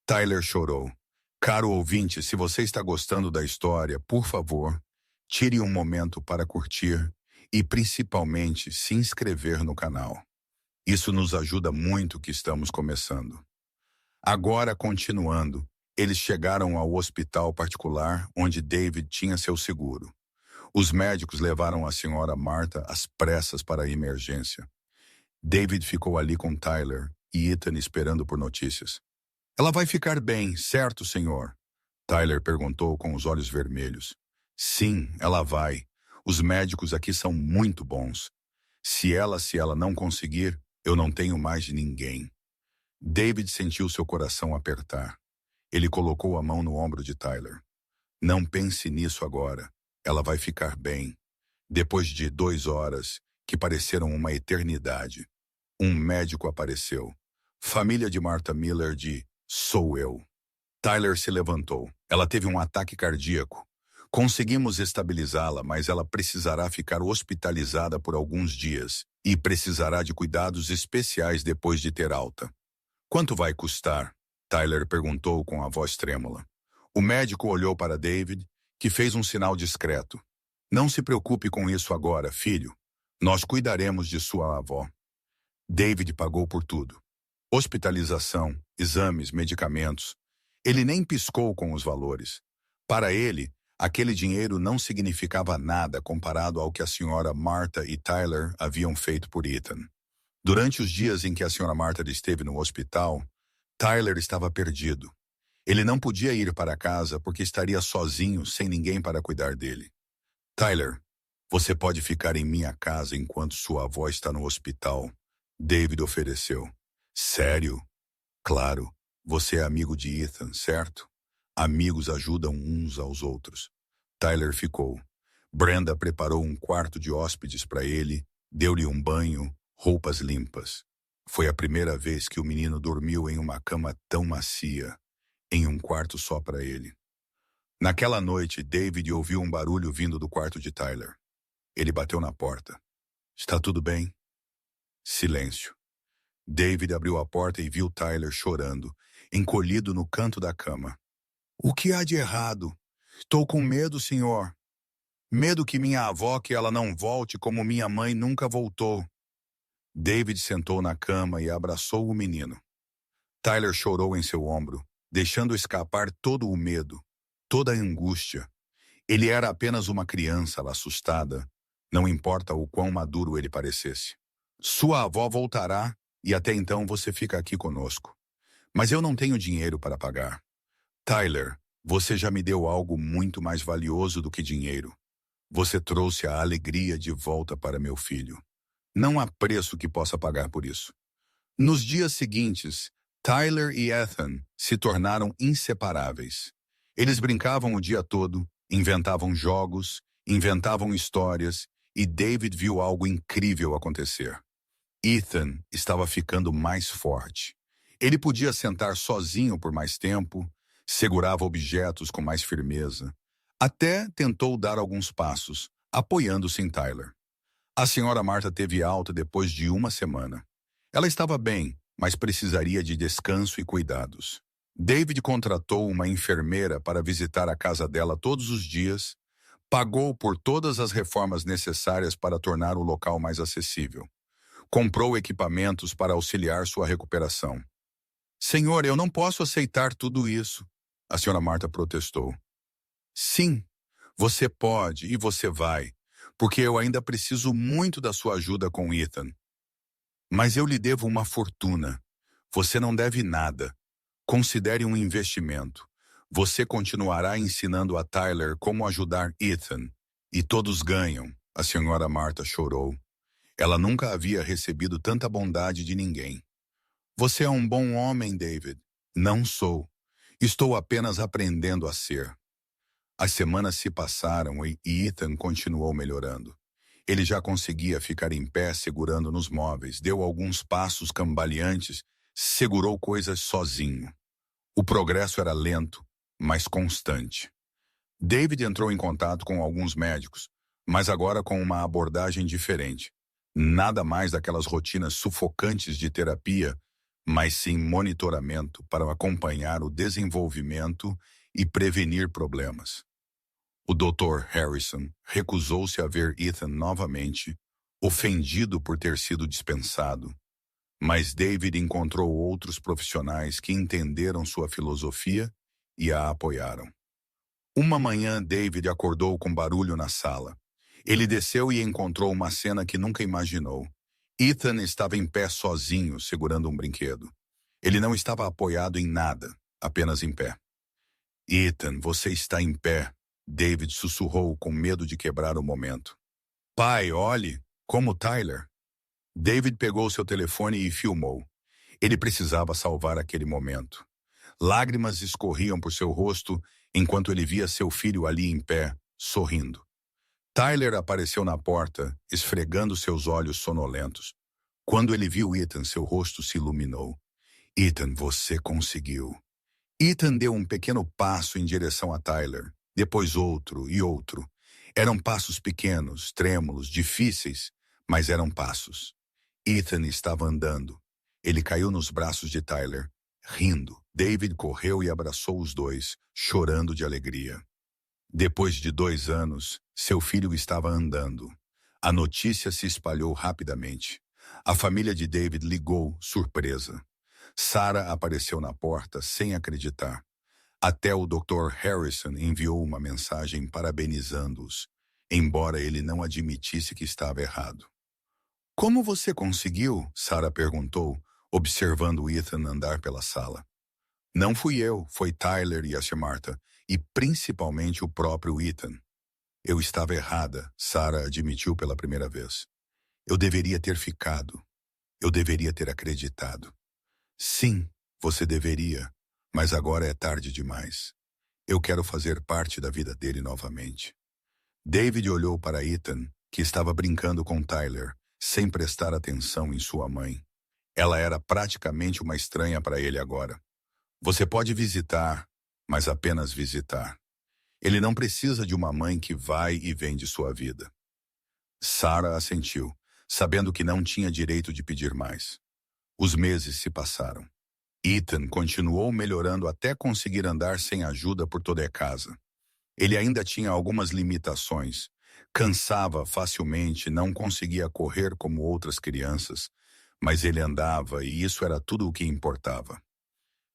Speaker 1: Tyler chorou. Caro ouvinte, se você está gostando da história, por favor, tire um momento para curtir e, principalmente, se inscrever no canal. Isso nos ajuda muito que estamos começando. Agora, continuando, eles chegaram ao hospital particular onde David tinha seu seguro. Os médicos levaram a senhora Martha às pressas para a emergência. David ficou ali com Tyler e Ethan esperando por notícias. Ela vai ficar bem, certo, senhor? Tyler perguntou com os olhos vermelhos. Sim, ela vai. Os médicos aqui são muito bons. Se ela não conseguir, eu não tenho mais ninguém. David sentiu seu coração apertar. Ele colocou a mão no ombro de Tyler. Não pense nisso agora. Ela vai ficar bem. Depois de 2 horas, que pareceram uma eternidade, um médico apareceu. Família de Martha Miller de Sou eu. Tyler se levantou. Ela teve um ataque cardíaco. Conseguimos estabilizá-la, mas ela precisará ficar hospitalizada por alguns dias e precisará de cuidados especiais depois de ter alta. Quanto vai custar? Tyler perguntou com a voz trêmula. O médico olhou para David, que fez um sinal discreto. Não se preocupe com isso agora, filho. Nós cuidaremos de sua avó. David pagou por tudo. Hospitalização, exames, medicamentos. Ele nem piscou com os valores. Para ele, aquele dinheiro não significava nada comparado ao que a senhora Martha e Tyler haviam feito por Ethan. Durante os dias em que a senhora Martha esteve no hospital, Tyler estava perdido. Ele não podia ir para casa porque estaria sozinho, sem ninguém para cuidar dele. Tyler, você pode ficar em minha casa enquanto sua avó está no hospital, David ofereceu. Sério? Claro, você é amigo de Ethan, certo? Amigos ajudam uns aos outros. Tyler ficou. Brenda preparou um quarto de hóspedes para ele, deu-lhe um banho, roupas limpas. Foi a primeira vez que o menino dormiu em uma cama tão macia, em um quarto só para ele. Naquela noite, David ouviu um barulho vindo do quarto de Tyler. Ele bateu na porta. Está tudo bem? Silêncio. David abriu a porta e viu Tyler chorando, encolhido no canto da cama. O que há de errado? Estou com medo, senhor. Medo que minha avó que ela não volte como minha mãe nunca voltou. David sentou na cama e abraçou o menino. Tyler chorou em seu ombro, deixando escapar todo o medo, toda a angústia. Ele era apenas uma criança assustada, não importa o quão maduro ele parecesse. Sua avó voltará e até então você fica aqui conosco. Mas eu não tenho dinheiro para pagar. Tyler, você já me deu algo muito mais valioso do que dinheiro. Você trouxe a alegria de volta para meu filho. Não há preço que possa pagar por isso. Nos dias seguintes, Tyler e Ethan se tornaram inseparáveis. Eles brincavam o dia todo, inventavam jogos, inventavam histórias, e David viu algo incrível acontecer. Ethan estava ficando mais forte. Ele podia sentar sozinho por mais tempo, segurava objetos com mais firmeza. Até tentou dar alguns passos, apoiando-se em Tyler. A senhora Marta teve alta depois de uma semana. Ela estava bem, mas precisaria de descanso e cuidados. David contratou uma enfermeira para visitar a casa dela todos os dias, pagou por todas as reformas necessárias para tornar o local mais acessível. Comprou equipamentos para auxiliar sua recuperação. Senhor, eu não posso aceitar tudo isso, a senhora Marta protestou. Sim, você pode e você vai, porque eu ainda preciso muito da sua ajuda com Ethan. Mas eu lhe devo uma fortuna. Você não deve nada. Considere um investimento. Você continuará ensinando a Tyler como ajudar Ethan. E todos ganham, a senhora Marta chorou. Ela nunca havia recebido tanta bondade de ninguém. Você é um bom homem, David. Não sou. Estou apenas aprendendo a ser. As semanas se passaram e Ethan continuou melhorando. Ele já conseguia ficar em pé segurando nos móveis, deu alguns passos cambaleantes, segurou coisas sozinho. O progresso era lento, mas constante. David entrou em contato com alguns médicos, mas agora com uma abordagem diferente. Nada mais daquelas rotinas sufocantes de terapia, mas sim monitoramento para acompanhar o desenvolvimento e prevenir problemas. O Dr. Harrison recusou-se a ver Ethan novamente, ofendido por ter sido dispensado. Mas David encontrou outros profissionais que entenderam sua filosofia e a apoiaram. Uma manhã, David acordou com barulho na sala. Ele desceu e encontrou uma cena que nunca imaginou. Ethan estava em pé sozinho, segurando um brinquedo. Ele não estava apoiado em nada, apenas em pé. Ethan, você está em pé, David sussurrou com medo de quebrar o momento. Pai, olhe, como Tyler. David pegou seu telefone e filmou. Ele precisava salvar aquele momento. Lágrimas escorriam por seu rosto enquanto ele via seu filho ali em pé, sorrindo. Tyler apareceu na porta, esfregando seus olhos sonolentos. Quando ele viu Ethan, seu rosto se iluminou. Ethan, você conseguiu. Ethan deu um pequeno passo em direção a Tyler, depois outro e outro. Eram passos pequenos, trêmulos, difíceis, mas eram passos. Ethan estava andando. Ele caiu nos braços de Tyler, rindo. David correu e abraçou os dois, chorando de alegria. Depois de 2 anos, seu filho estava andando. A notícia se espalhou rapidamente. A família de David ligou, surpresa. Sarah apareceu na porta sem acreditar. Até o Dr. Harrison enviou uma mensagem parabenizando-os, embora ele não admitisse que estava errado. Como você conseguiu? Sarah perguntou, observando Ethan andar pela sala. Não fui eu, foi Tyler e a Tia Marta, e principalmente o próprio Ethan. Eu estava errada, Sarah admitiu pela primeira vez. Eu deveria ter ficado. Eu deveria ter acreditado. Sim, você deveria, mas agora é tarde demais. Eu quero fazer parte da vida dele novamente. David olhou para Ethan, que estava brincando com Tyler, sem prestar atenção em sua mãe. Ela era praticamente uma estranha para ele agora. Você pode visitar, mas apenas visitar. Ele não precisa de uma mãe que vai e vem de sua vida. Sarah assentiu, sabendo que não tinha direito de pedir mais. Os meses se passaram. Ethan continuou melhorando até conseguir andar sem ajuda por toda a casa. Ele ainda tinha algumas limitações, Cansava facilmente, não conseguia correr como outras crianças, mas ele andava e isso era tudo o que importava.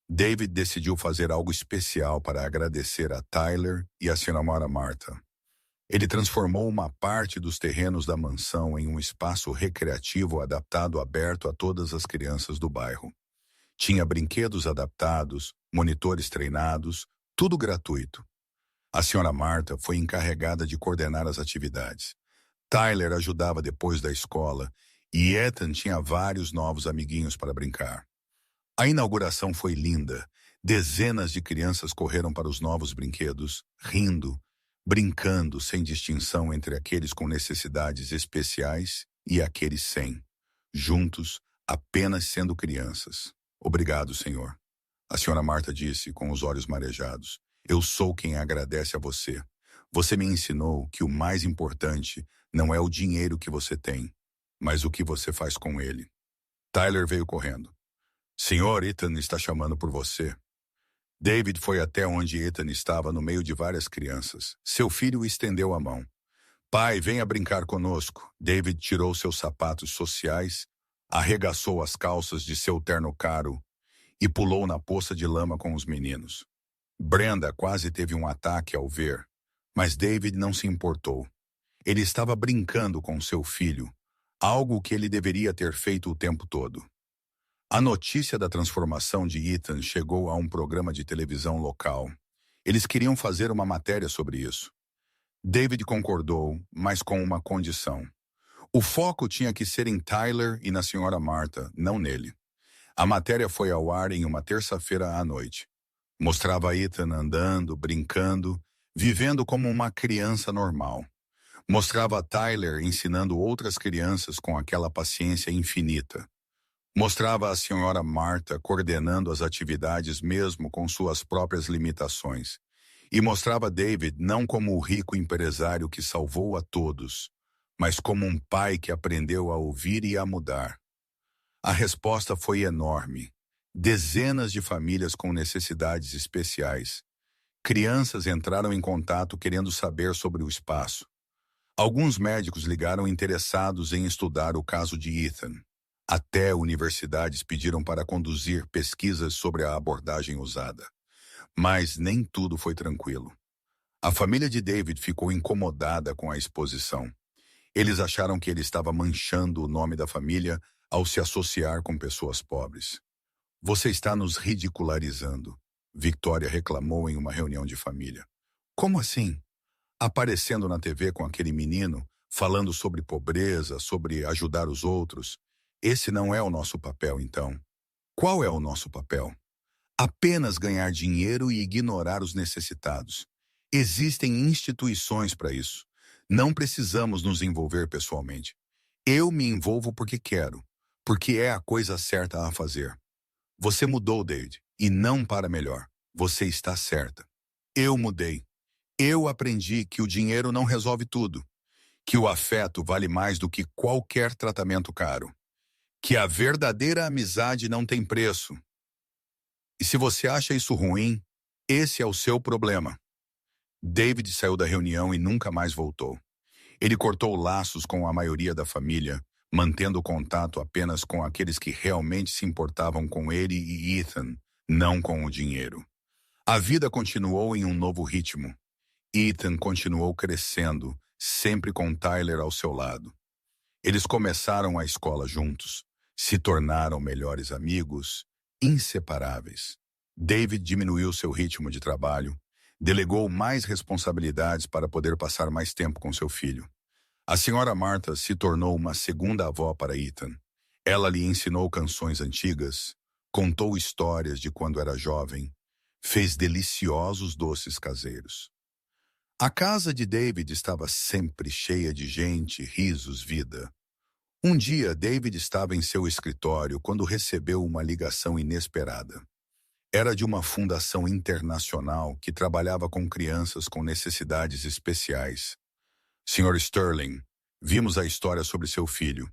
Speaker 1: David decidiu fazer algo especial para agradecer a Tyler e a senhora Martha. Ele transformou uma parte dos terrenos da mansão em um espaço recreativo adaptado aberto a todas as crianças do bairro. Tinha brinquedos adaptados, monitores treinados, tudo gratuito. A senhora Martha foi encarregada de coordenar as atividades. Tyler ajudava depois da escola e Ethan tinha vários novos amiguinhos para brincar. A inauguração foi linda. Dezenas de crianças correram para os novos brinquedos, rindo, brincando sem distinção entre aqueles com necessidades especiais e aqueles sem, juntos, apenas sendo crianças. Obrigado, Senhor. A senhora Martha disse com os olhos marejados. Eu sou quem agradece a você. Você me ensinou que o mais importante não é o dinheiro que você tem, mas o que você faz com ele. Tyler veio correndo. Senhor, Ethan está chamando por você. David foi até onde Ethan estava no meio de várias crianças. Seu filho estendeu a mão. Pai, venha brincar conosco. David tirou seus sapatos sociais, arregaçou as calças de seu terno caro e pulou na poça de lama com os meninos. Brenda quase teve um ataque ao ver, mas David não se importou. Ele estava brincando com seu filho, algo que ele deveria ter feito o tempo todo. A notícia da transformação de Ethan chegou a um programa de televisão local. Eles queriam fazer uma matéria sobre isso. David concordou, mas com uma condição. O foco tinha que ser em Tyler e na senhora Martha, não nele. A matéria foi ao ar em uma terça-feira à noite. Mostrava Ethan andando, brincando, vivendo como uma criança normal. Mostrava Tyler ensinando outras crianças com aquela paciência infinita. Mostrava a senhora Martha coordenando as atividades mesmo com suas próprias limitações. E mostrava David não como o rico empresário que salvou a todos, mas como um pai que aprendeu a ouvir e a mudar. A resposta foi enorme. Dezenas de famílias com necessidades especiais. Crianças entraram em contato querendo saber sobre o espaço. Alguns médicos ligaram interessados em estudar o caso de Ethan. Até universidades pediram para conduzir pesquisas sobre a abordagem usada. Mas nem tudo foi tranquilo. A família de David ficou incomodada com a exposição. Eles acharam que ele estava manchando o nome da família ao se associar com pessoas pobres. Você está nos ridicularizando, Victoria reclamou em uma reunião de família. Como assim? Aparecendo na TV com aquele menino, falando sobre pobreza, sobre ajudar os outros. Esse não é o nosso papel, então. Qual é o nosso papel? Apenas ganhar dinheiro e ignorar os necessitados. Existem instituições para isso. Não precisamos nos envolver pessoalmente. Eu me envolvo porque quero, porque é a coisa certa a fazer. Você mudou, David, e não para melhor. Você está certa. Eu mudei. Eu aprendi que o dinheiro não resolve tudo, que o afeto vale mais do que qualquer tratamento caro, que a verdadeira amizade não tem preço. E se você acha isso ruim, esse é o seu problema. David saiu da reunião e nunca mais voltou. Ele cortou laços com a maioria da família, mantendo contato apenas com aqueles que realmente se importavam com ele e Ethan, não com o dinheiro. A vida continuou em um novo ritmo. Ethan continuou crescendo, sempre com Tyler ao seu lado. Eles começaram a escola juntos, se tornaram melhores amigos, inseparáveis. David diminuiu seu ritmo de trabalho, delegou mais responsabilidades para poder passar mais tempo com seu filho. A senhora Martha se tornou uma segunda avó para Ethan. Ela lhe ensinou canções antigas, contou histórias de quando era jovem, fez deliciosos doces caseiros. A casa de David estava sempre cheia de gente, risos, vida. Um dia, David estava em seu escritório quando recebeu uma ligação inesperada. Era de uma fundação internacional que trabalhava com crianças com necessidades especiais. Sr. Sterling, vimos a história sobre seu filho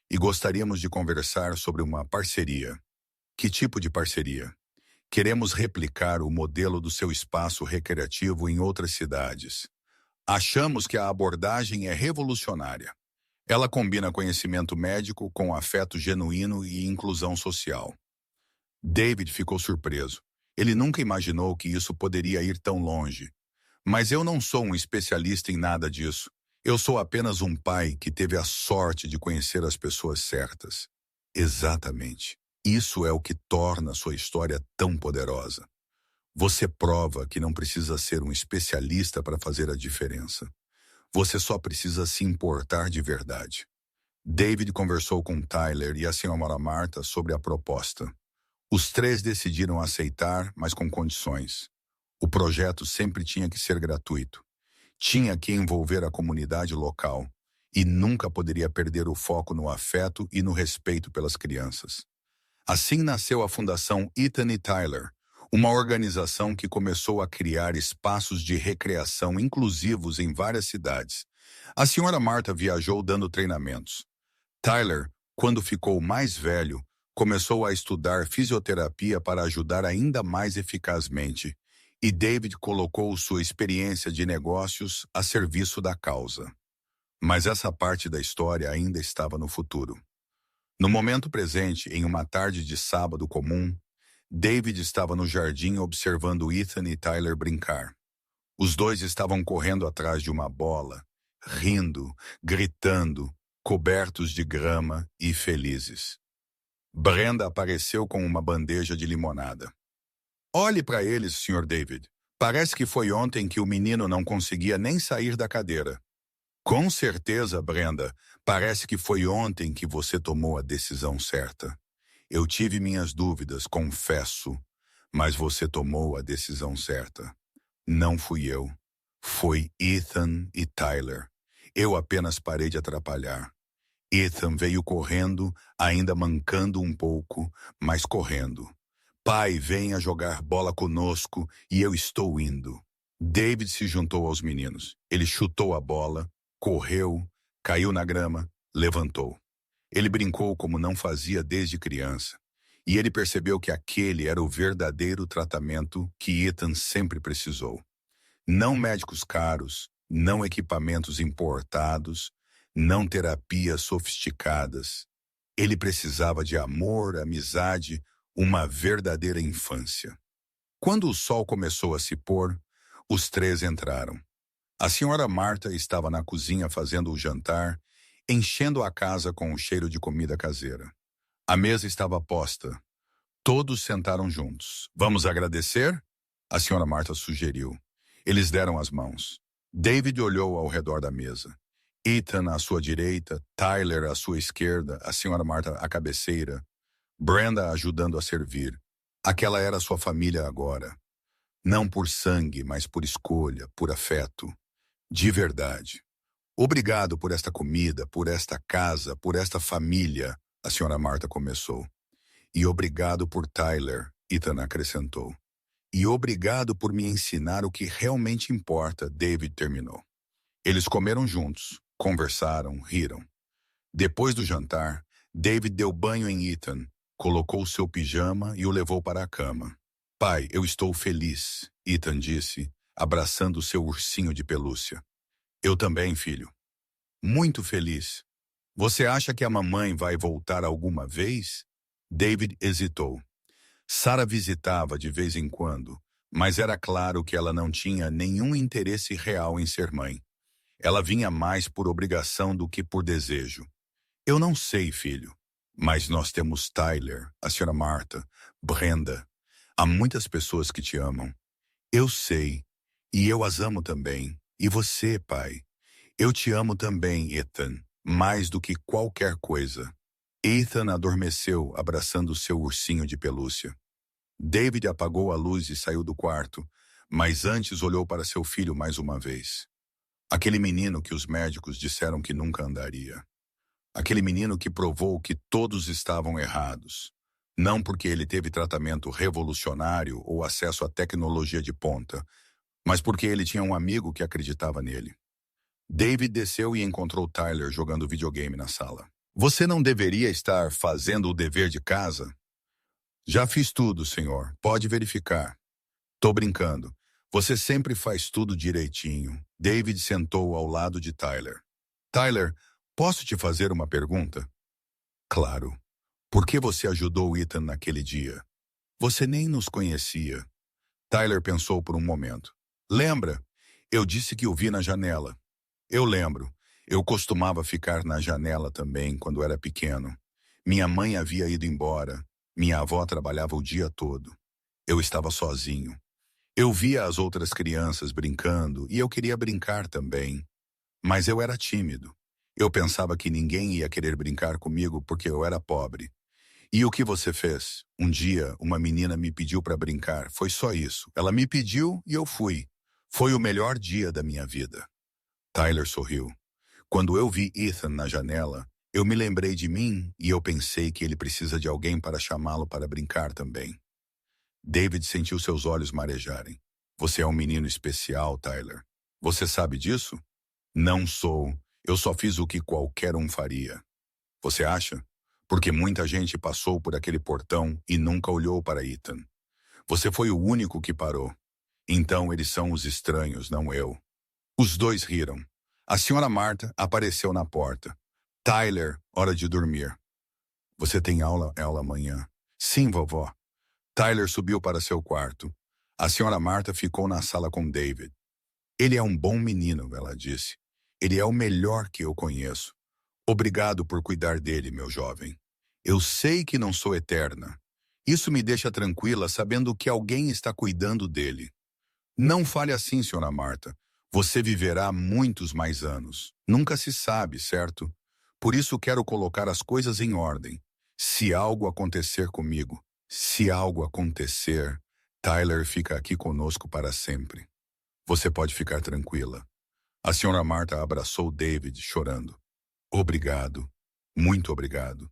Speaker 1: e gostaríamos de conversar sobre uma parceria. Que tipo de parceria? Queremos replicar o modelo do seu espaço recreativo em outras cidades. Achamos que a abordagem é revolucionária. Ela combina conhecimento médico com afeto genuíno e inclusão social. David ficou surpreso. Ele nunca imaginou que isso poderia ir tão longe. Mas eu não sou um especialista em nada disso. Eu sou apenas um pai que teve a sorte de conhecer as pessoas certas. Exatamente. Isso é o que torna sua história tão poderosa. Você prova que não precisa ser um especialista para fazer a diferença. Você só precisa se importar de verdade. David conversou com Tyler e a senhora Martha sobre a proposta. Os três decidiram aceitar, mas com condições. O projeto sempre tinha que ser gratuito. Tinha que envolver a comunidade local e nunca poderia perder o foco no afeto e no respeito pelas crianças. Assim nasceu a Fundação Ethan e Tyler, uma organização que começou a criar espaços de recreação inclusivos em várias cidades. A senhora Martha viajou dando treinamentos. Tyler, quando ficou mais velho, começou a estudar fisioterapia para ajudar ainda mais eficazmente, e David colocou sua experiência de negócios a serviço da causa. Mas essa parte da história ainda estava no futuro. No momento presente, em uma tarde de sábado comum, David estava no jardim observando Ethan e Tyler brincar. Os dois estavam correndo atrás de uma bola, rindo, gritando, cobertos de grama e felizes. Brenda apareceu com uma bandeja de limonada. Olhe para eles, Sr. David. Parece que foi ontem que o menino não conseguia nem sair da cadeira. Com certeza, Brenda. Parece que foi ontem que você tomou a decisão certa. Eu tive minhas dúvidas, confesso, mas você tomou a decisão certa. Não fui eu. Foi Ethan e Tyler. Eu apenas parei de atrapalhar. Ethan veio correndo, ainda mancando um pouco, mas correndo. Pai, venha jogar bola conosco e eu estou indo. David se juntou aos meninos. Ele chutou a bola, correu, caiu na grama, levantou. Ele brincou como não fazia desde criança. E ele percebeu que aquele era o verdadeiro tratamento que Ethan sempre precisou. Não médicos caros, não equipamentos importados, não terapias sofisticadas. Ele precisava de amor, amizade, uma verdadeira infância. Quando o sol começou a se pôr, os três entraram. A senhora Martha estava na cozinha fazendo o jantar, enchendo a casa com o cheiro de comida caseira. A mesa estava posta. Todos sentaram juntos. Vamos agradecer? A senhora Martha sugeriu. Eles deram as mãos. David olhou ao redor da mesa. Ethan à sua direita, Tyler à sua esquerda, a senhora Martha à cabeceira, Brenda ajudando a servir. Aquela era sua família agora. Não por sangue, mas por escolha, por afeto. De verdade. Obrigado por esta comida, por esta casa, por esta família, a senhora Martha começou. E obrigado por Tyler, Ethan acrescentou. E obrigado por me ensinar o que realmente importa, David terminou. Eles comeram juntos, conversaram, riram. Depois do jantar, David deu banho em Ethan, colocou seu pijama e o levou para a cama. Pai, eu estou feliz, Ethan disse, abraçando seu ursinho de pelúcia. Eu também, filho. Muito feliz. Você acha que a mamãe vai voltar alguma vez? David hesitou. Sarah visitava de vez em quando, mas era claro que ela não tinha nenhum interesse real em ser mãe. Ela vinha mais por obrigação do que por desejo. Eu não sei, filho, mas nós temos Tyler, a senhora Martha, Brenda. Há muitas pessoas que te amam. Eu sei, e eu as amo também. E você, pai? Eu te amo também, Ethan, mais do que qualquer coisa. Ethan adormeceu, abraçando seu ursinho de pelúcia. David apagou a luz e saiu do quarto, mas antes olhou para seu filho mais uma vez. Aquele menino que os médicos disseram que nunca andaria. Aquele menino que provou que todos estavam errados. Não porque ele teve tratamento revolucionário ou acesso à tecnologia de ponta, mas porque ele tinha um amigo que acreditava nele. David desceu e encontrou Tyler jogando videogame na sala. Você não deveria estar fazendo o dever de casa? Já fiz tudo, senhor. Pode verificar. Tô brincando. Você sempre faz tudo direitinho. David sentou ao lado de Tyler. Tyler, posso te fazer uma pergunta? Claro. Por que você ajudou Ethan naquele dia? Você nem nos conhecia. Tyler pensou por um momento. Lembra? Eu disse que o vi na janela. Eu lembro. Eu costumava ficar na janela também quando era pequeno. Minha mãe havia ido embora. Minha avó trabalhava o dia todo. Eu estava sozinho. Eu via as outras crianças brincando e eu queria brincar também. Mas eu era tímido. Eu pensava que ninguém ia querer brincar comigo porque eu era pobre. E o que você fez? Um dia, uma menina me pediu para brincar. Foi só isso. Ela me pediu e eu fui. Foi o melhor dia da minha vida. Tyler sorriu. Quando eu vi Ethan na janela, eu me lembrei de mim e eu pensei que ele precisa de alguém para chamá-lo para brincar também. David sentiu seus olhos marejarem. Você é um menino especial, Tyler. Você sabe disso? Não sou. Eu só fiz o que qualquer um faria. Você acha? Porque muita gente passou por aquele portão e nunca olhou para Ethan. Você foi o único que parou. Então eles são os estranhos, não eu. Os dois riram. A senhora Marta apareceu na porta. Tyler, hora de dormir. Você tem aula amanhã? Sim, vovó. Tyler subiu para seu quarto. A senhora Marta ficou na sala com David. Ele é um bom menino, ela disse. Ele é o melhor que eu conheço. Obrigado por cuidar dele, meu jovem. Eu sei que não sou eterna. Isso me deixa tranquila sabendo que alguém está cuidando dele. Não fale assim, senhora Marta. Você viverá muitos mais anos. Nunca se sabe, certo? Por isso quero colocar as coisas em ordem. Se algo acontecer comigo, se algo acontecer, Tyler fica aqui conosco para sempre. Você pode ficar tranquila. A senhora Marta abraçou David, chorando. Obrigado. Muito obrigado.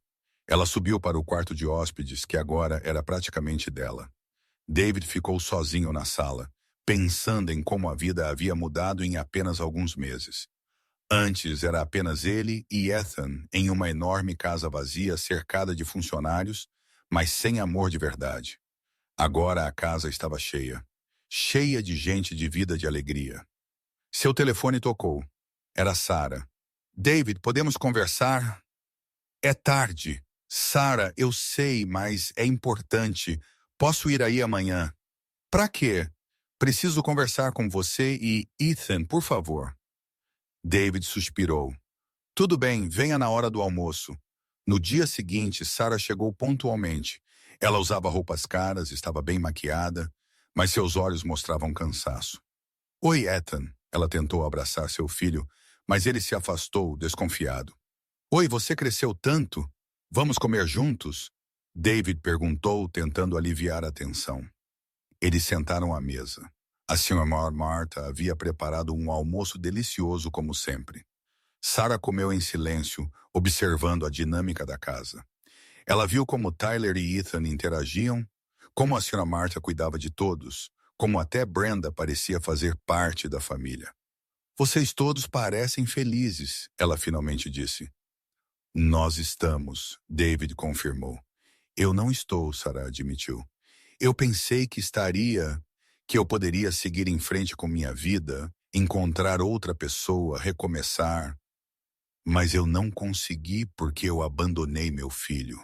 Speaker 1: Ela subiu para o quarto de hóspedes, que agora era praticamente dela. David ficou sozinho na sala, pensando em como a vida havia mudado em apenas alguns meses. Antes era apenas ele e Ethan em uma enorme casa vazia cercada de funcionários, mas sem amor de verdade. Agora a casa estava cheia. Cheia de gente de vida de alegria. Seu telefone tocou. Era Sarah. David, podemos conversar? É tarde. Sarah, eu sei, mas é importante. Posso ir aí amanhã? Pra quê? Preciso conversar com você e Ethan, por favor. David suspirou. Tudo bem, venha na hora do almoço. No dia seguinte, Sarah chegou pontualmente. Ela usava roupas caras, estava bem maquiada, mas seus olhos mostravam cansaço. Oi, Ethan. Ela tentou abraçar seu filho, mas ele se afastou, desconfiado. Oi, você cresceu tanto? Vamos comer juntos? David perguntou, tentando aliviar a tensão. Eles sentaram à mesa. A senhora Marta havia preparado um almoço delicioso como sempre. Sarah comeu em silêncio, observando a dinâmica da casa. Ela viu como Tyler e Ethan interagiam, como a senhora Marta cuidava de todos, como até Brenda parecia fazer parte da família. Vocês todos parecem felizes, ela finalmente disse. Nós estamos, David confirmou. Eu não estou, Sarah admitiu. Eu pensei que eu poderia seguir em frente com minha vida, encontrar outra pessoa, recomeçar. Mas eu não consegui porque eu abandonei meu filho.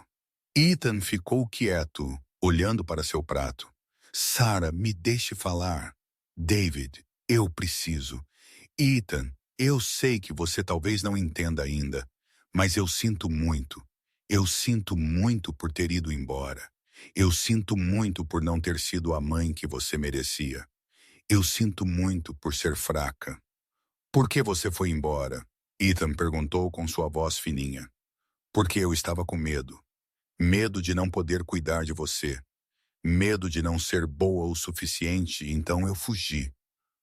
Speaker 1: Ethan ficou quieto, olhando para seu prato. Sarah, me deixe falar. David, eu preciso. Ethan, eu sei que você talvez não entenda ainda, mas eu sinto muito. Eu sinto muito por ter ido embora. Eu sinto muito por não ter sido a mãe que você merecia. Eu sinto muito por ser fraca. Por que você foi embora? Ethan perguntou com sua voz fininha. Porque eu estava com medo. Medo de não poder cuidar de você. Medo de não ser boa o suficiente, então eu fugi.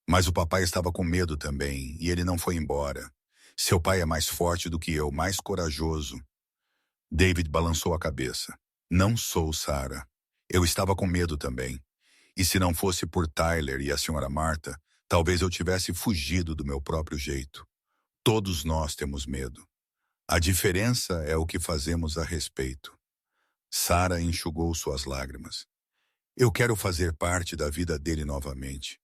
Speaker 1: Mas o papai estava com medo também, e ele não foi embora. Seu pai é mais forte do que eu, mais corajoso. David balançou a cabeça. Não sou, Sarah. Eu estava com medo também. E se não fosse por Tyler e a senhora Marta, talvez eu tivesse fugido do meu próprio jeito. Todos nós temos medo. A diferença é o que fazemos a respeito. Sarah enxugou suas lágrimas. Eu quero fazer parte da vida dele novamente.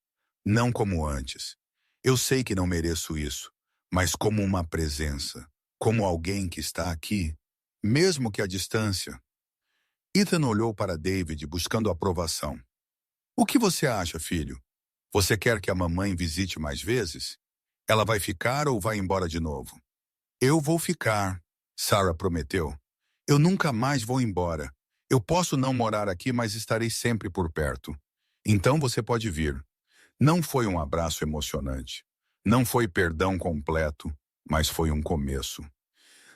Speaker 1: Não como antes. Eu sei que não mereço isso, mas como uma presença, como alguém que está aqui, mesmo que à distância. Ethan olhou para David buscando aprovação. O que você acha, filho? Você quer que a mamãe visite mais vezes? Ela vai ficar ou vai embora de novo? Eu vou ficar, Sarah prometeu. Eu nunca mais vou embora. Eu posso não morar aqui, mas estarei sempre por perto. Então você pode vir. Não foi um abraço emocionante. Não foi perdão completo, mas foi um começo.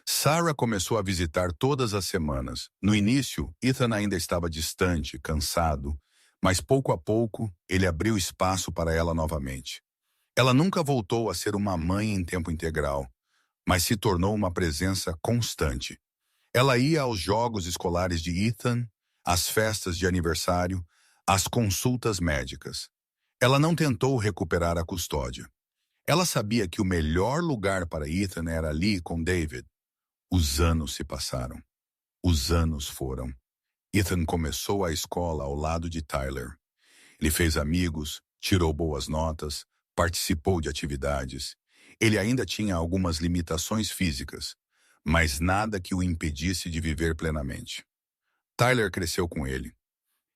Speaker 1: Sarah começou a visitar todas as semanas. No início, Ethan ainda estava distante, cansado, mas pouco a pouco ele abriu espaço para ela novamente. Ela nunca voltou a ser uma mãe em tempo integral, mas se tornou uma presença constante. Ela ia aos jogos escolares de Ethan, às festas de aniversário, às consultas médicas. Ela não tentou recuperar a custódia. Ela sabia que o melhor lugar para Ethan era ali com David. Os anos se passaram. Os anos foram. Ethan começou a escola ao lado de Tyler. Ele fez amigos, tirou boas notas, participou de atividades. Ele ainda tinha algumas limitações físicas, mas nada que o impedisse de viver plenamente. Tyler cresceu com ele.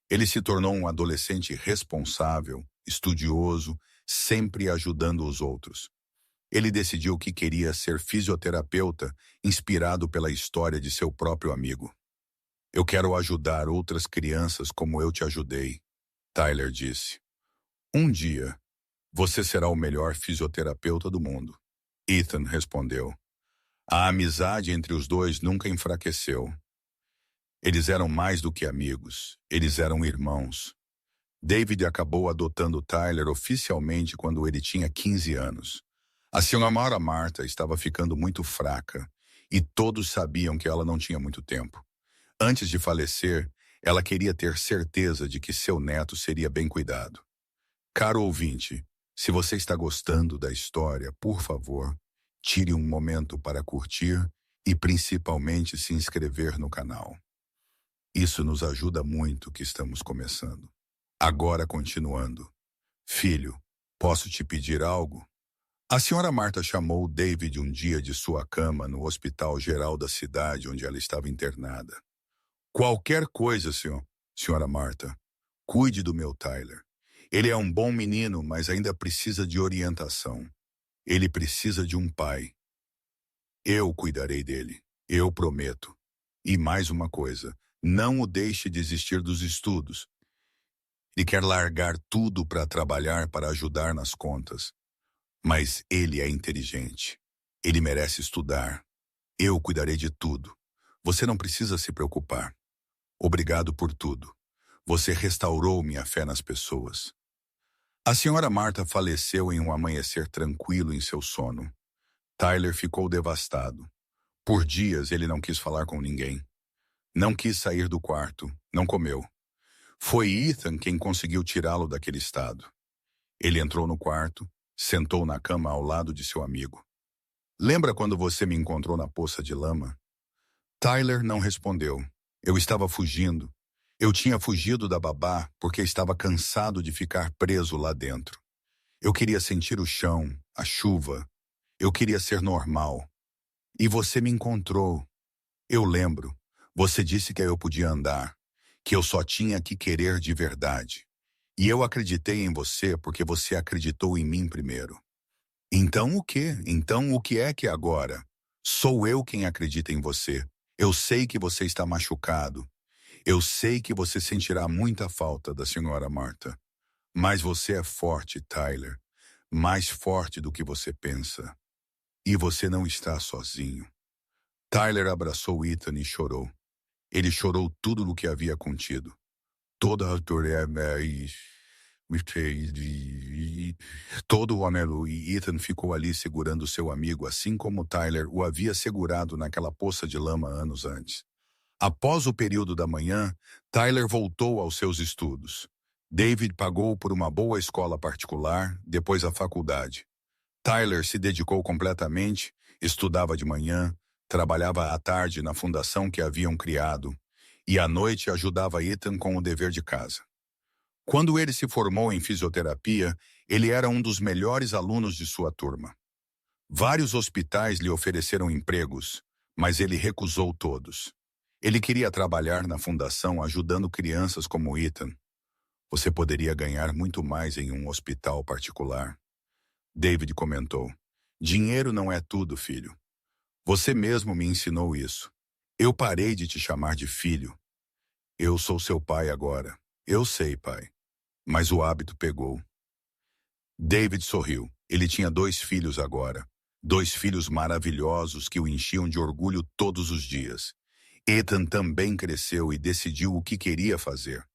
Speaker 1: Ele se tornou um adolescente responsável, estudioso, sempre ajudando os outros. Ele decidiu que queria ser fisioterapeuta, inspirado pela história de seu próprio amigo. Eu quero ajudar outras crianças como eu te ajudei, Tyler disse. Um dia, você será o melhor fisioterapeuta do mundo. Ethan respondeu. A amizade entre os dois nunca enfraqueceu. Eles eram mais do que amigos, eles eram irmãos. David acabou adotando Tyler oficialmente quando ele tinha 15 anos. A senhora Martha estava ficando muito fraca e todos sabiam que ela não tinha muito tempo. Antes de falecer, ela queria ter certeza de que seu neto seria bem cuidado. Caro ouvinte, se você está gostando da história, por favor, tire um momento para curtir e principalmente se inscrever no canal. Isso nos ajuda muito que estamos começando. Agora continuando. Filho, posso te pedir algo? A senhora Martha chamou David um dia de sua cama no hospital geral da cidade onde ela estava internada. Qualquer coisa, senhora Martha. Cuide do meu Tyler. Ele é um bom menino, mas ainda precisa de orientação. Ele precisa de um pai. Eu cuidarei dele. Eu prometo. E mais uma coisa, não o deixe desistir dos estudos. Ele quer largar tudo para trabalhar para ajudar nas contas. Mas ele é inteligente. Ele merece estudar. Eu cuidarei de tudo. Você não precisa se preocupar. Obrigado por tudo. Você restaurou minha fé nas pessoas. A senhora Martha faleceu em um amanhecer tranquilo em seu sono. Tyler ficou devastado. Por dias ele não quis falar com ninguém. Não quis sair do quarto. Não comeu. Foi Ethan quem conseguiu tirá-lo daquele estado. Ele entrou no quarto, sentou na cama ao lado de seu amigo. Lembra quando você me encontrou na poça de lama? Tyler não respondeu. Eu estava fugindo. Eu tinha fugido da babá porque estava cansado de ficar preso lá dentro. Eu queria sentir o chão, a chuva. Eu queria ser normal. E você me encontrou. Eu lembro. Você disse que eu podia andar, que eu só tinha que querer de verdade. E eu acreditei em você porque você acreditou em mim primeiro. Então o quê? Então o que é que agora? Sou eu quem acredita em você. Eu sei que você está machucado. Eu sei que você sentirá muita falta da senhora Martha. Mas você é forte, Tyler. Mais forte do que você pensa. E você não está sozinho. Tyler abraçou Ethan e chorou. Ele chorou tudo o que havia contido. Toda a dor todo o anelo e Ethan ficou ali segurando seu amigo, assim como Tyler o havia segurado naquela poça de lama anos antes. Após o período da manhã, Tyler voltou aos seus estudos. David pagou por uma boa escola particular, depois a faculdade. Tyler se dedicou completamente, estudava de manhã, trabalhava à tarde na fundação que haviam criado, e à noite ajudava Ethan com o dever de casa. Quando ele se formou em fisioterapia, Ele era um dos melhores alunos de sua turma. Vários hospitais lhe ofereceram empregos, mas ele recusou todos. Ele queria trabalhar na fundação ajudando crianças como Ethan. Você poderia ganhar muito mais em um hospital particular. David comentou. Dinheiro não é tudo, filho. Você mesmo me ensinou isso. Eu parei de te chamar de filho. Eu sou seu pai agora. Eu sei, pai. Mas o hábito pegou. David sorriu. Ele tinha 2 filhos agora. 2 filhos maravilhosos que o enchiam de orgulho todos os dias. Ethan também cresceu e decidiu o que queria fazer.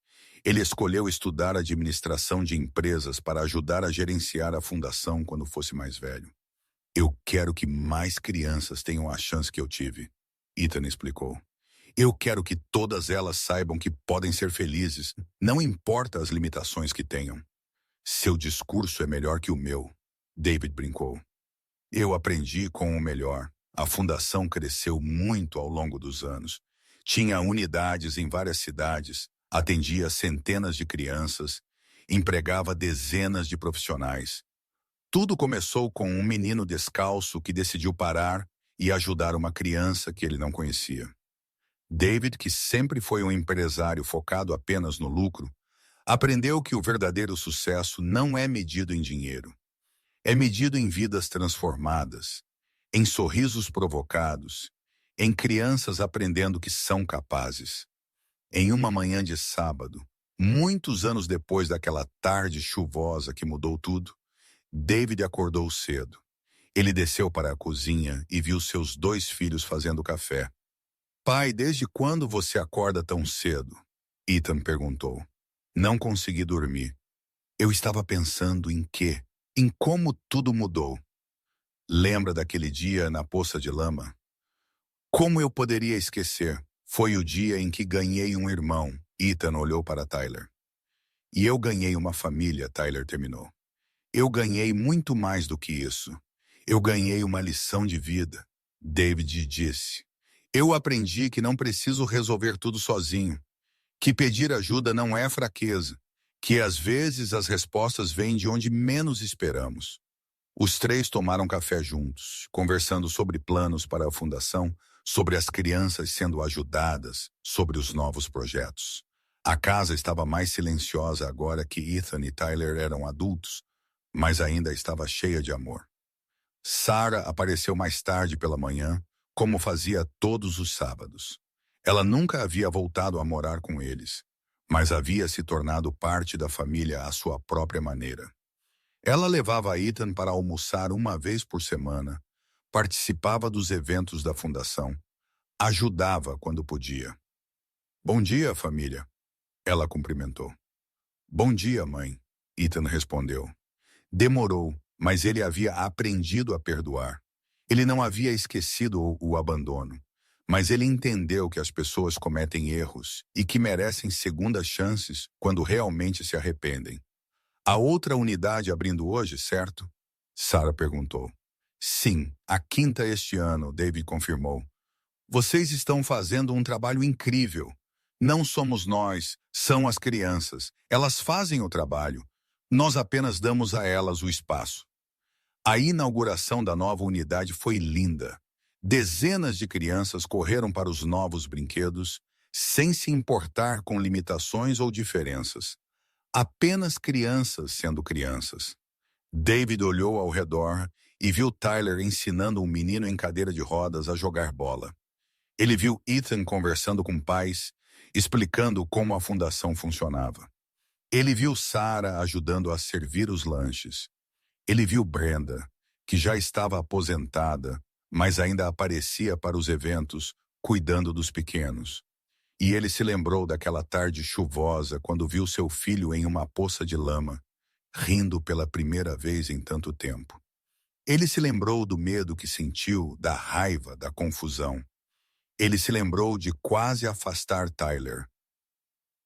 Speaker 1: Ele escolheu estudar administração de empresas para ajudar a gerenciar a fundação quando fosse mais velho. Eu quero que mais crianças tenham a chance que eu tive, Ethan explicou. Eu quero que todas elas saibam que podem ser felizes, não importa as limitações que tenham. Seu discurso é melhor que o meu, David brincou. Eu aprendi com o melhor. A fundação cresceu muito ao longo dos anos. Tinha unidades em várias cidades, atendia centenas de crianças, empregava dezenas de profissionais. Tudo começou com um menino descalço que decidiu parar e ajudar uma criança que ele não conhecia. David, que sempre foi um empresário focado apenas no lucro, aprendeu que o verdadeiro sucesso não é medido em dinheiro. É medido em vidas transformadas, em sorrisos provocados, em crianças aprendendo que são capazes. Em uma manhã de sábado, muitos anos depois daquela tarde chuvosa que mudou tudo, David acordou cedo. Ele desceu para a cozinha e viu seus 2 filhos fazendo café. Pai, desde quando você acorda tão cedo? Ethan perguntou. Não consegui dormir. Eu estava pensando em quê? Em como tudo mudou. Lembra daquele dia na poça de lama? Como eu poderia esquecer? Foi o dia em que ganhei um irmão. Ethan olhou para Tyler. E eu ganhei uma família, Tyler terminou. Eu ganhei muito mais do que isso. Eu ganhei uma lição de vida. David disse. Eu aprendi que não preciso resolver tudo sozinho. Que pedir ajuda não é fraqueza. Que às vezes as respostas vêm de onde menos esperamos. Os 3 tomaram café juntos, conversando sobre planos para a fundação, sobre as crianças sendo ajudadas, sobre os novos projetos. A casa estava mais silenciosa agora que Ethan e Tyler eram adultos, mas ainda estava cheia de amor. Sarah apareceu mais tarde pela manhã, como fazia todos os sábados. Ela nunca havia voltado a morar com eles, mas havia se tornado parte da família à sua própria maneira. Ela levava Ethan para almoçar uma vez por semana, participava dos eventos da fundação, ajudava quando podia. Bom dia, família, ela cumprimentou. Bom dia, mãe, Ethan respondeu. Demorou, mas ele havia aprendido a perdoar. Ele não havia esquecido o abandono, mas ele entendeu que as pessoas cometem erros e que merecem segundas chances quando realmente se arrependem. A outra unidade abrindo hoje, certo? Sarah perguntou. Sim, a 5ª este ano, David confirmou. Vocês estão fazendo um trabalho incrível. Não somos nós, são as crianças. Elas fazem o trabalho. Nós apenas damos a elas o espaço. A inauguração da nova unidade foi linda. Dezenas de crianças correram para os novos brinquedos, sem se importar com limitações ou diferenças. Apenas crianças sendo crianças. David olhou ao redor e viu Tyler ensinando um menino em cadeira de rodas a jogar bola. Ele viu Ethan conversando com pais, explicando como a fundação funcionava. Ele viu Sarah ajudando a servir os lanches. Ele viu Brenda, que já estava aposentada, mas ainda aparecia para os eventos, cuidando dos pequenos. E ele se lembrou daquela tarde chuvosa quando viu seu filho em uma poça de lama, rindo pela primeira vez em tanto tempo. Ele se lembrou do medo que sentiu, da raiva, da confusão. Ele se lembrou de quase afastar Tyler,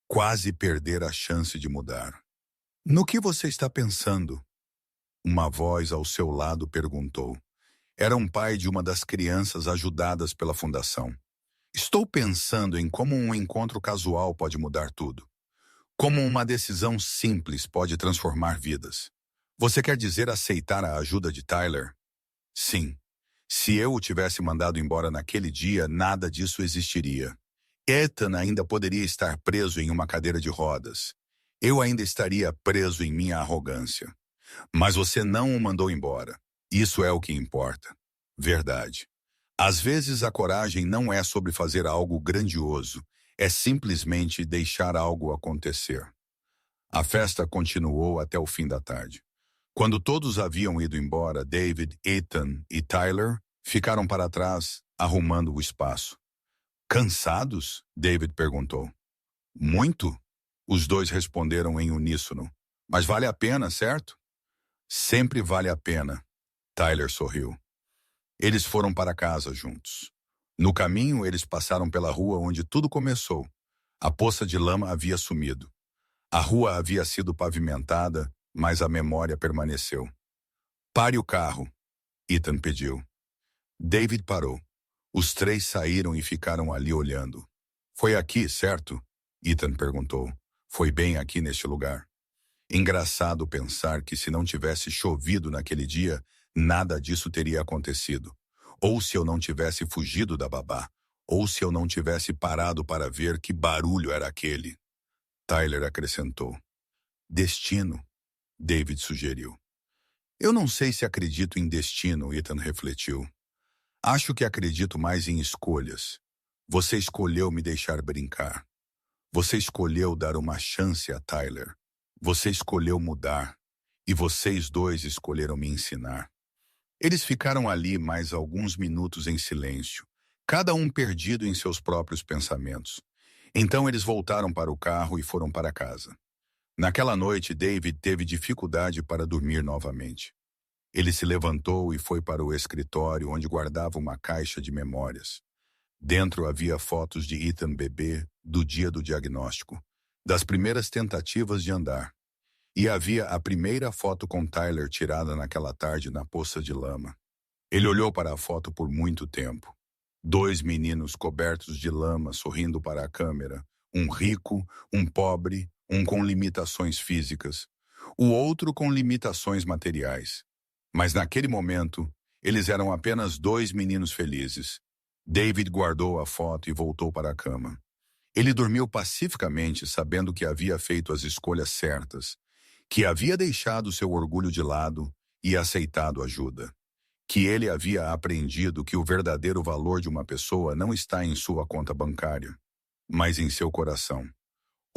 Speaker 1: quase perder a chance de mudar. No que você está pensando? Uma voz ao seu lado perguntou. Era um pai de uma das crianças ajudadas pela fundação. Estou pensando em como um encontro casual pode mudar tudo. Como uma decisão simples pode transformar vidas. Você quer dizer aceitar a ajuda de Tyler? Sim. Se eu o tivesse mandado embora naquele dia, nada disso existiria. Ethan ainda poderia estar preso em uma cadeira de rodas. Eu ainda estaria preso em minha arrogância. Mas você não o mandou embora. Isso é o que importa. Verdade. Às vezes a coragem não é sobre fazer algo grandioso, é simplesmente deixar algo acontecer. A festa continuou até o fim da tarde. Quando todos haviam ido embora, David, Ethan e Tyler ficaram para trás, arrumando o espaço. Cansados? David perguntou. Muito? Os dois responderam em uníssono. Mas vale a pena, certo? Sempre vale a pena. Tyler sorriu. Eles foram para casa juntos. No caminho, eles passaram pela rua onde tudo começou. A poça de lama havia sumido. A rua havia sido pavimentada, mas a memória permaneceu. Pare o carro, Ethan pediu. David parou. Os três saíram e ficaram ali olhando. Foi aqui, certo? Ethan perguntou. Foi bem aqui neste lugar. Engraçado pensar que se não tivesse chovido naquele dia, nada disso teria acontecido. Ou se eu não tivesse fugido da babá. Ou se eu não tivesse parado para ver que barulho era aquele. Tyler acrescentou. Destino, David sugeriu. Eu não sei se acredito em destino, Ethan refletiu. Acho que acredito mais em escolhas. Você escolheu me deixar brincar. Você escolheu dar uma chance a Tyler. Você escolheu mudar. E vocês dois escolheram me ensinar. Eles ficaram ali mais alguns minutos em silêncio, cada um perdido em seus próprios pensamentos. Então eles voltaram para o carro e foram para casa. Naquela noite, David teve dificuldade para dormir novamente. Ele se levantou e foi para o escritório onde guardava uma caixa de memórias. Dentro havia fotos de Ethan bebê do dia do diagnóstico, das primeiras tentativas de andar. E havia a primeira foto com Tyler tirada naquela tarde na poça de lama. Ele olhou para a foto por muito tempo. 2 meninos cobertos de lama sorrindo para a câmera. Um rico, um pobre, um com limitações físicas. O outro com limitações materiais. Mas naquele momento, eles eram apenas 2 meninos felizes. David guardou a foto e voltou para a cama. Ele dormiu pacificamente, sabendo que havia feito as escolhas certas, que havia deixado seu orgulho de lado e aceitado ajuda, que ele havia aprendido que o verdadeiro valor de uma pessoa não está em sua conta bancária, mas em seu coração.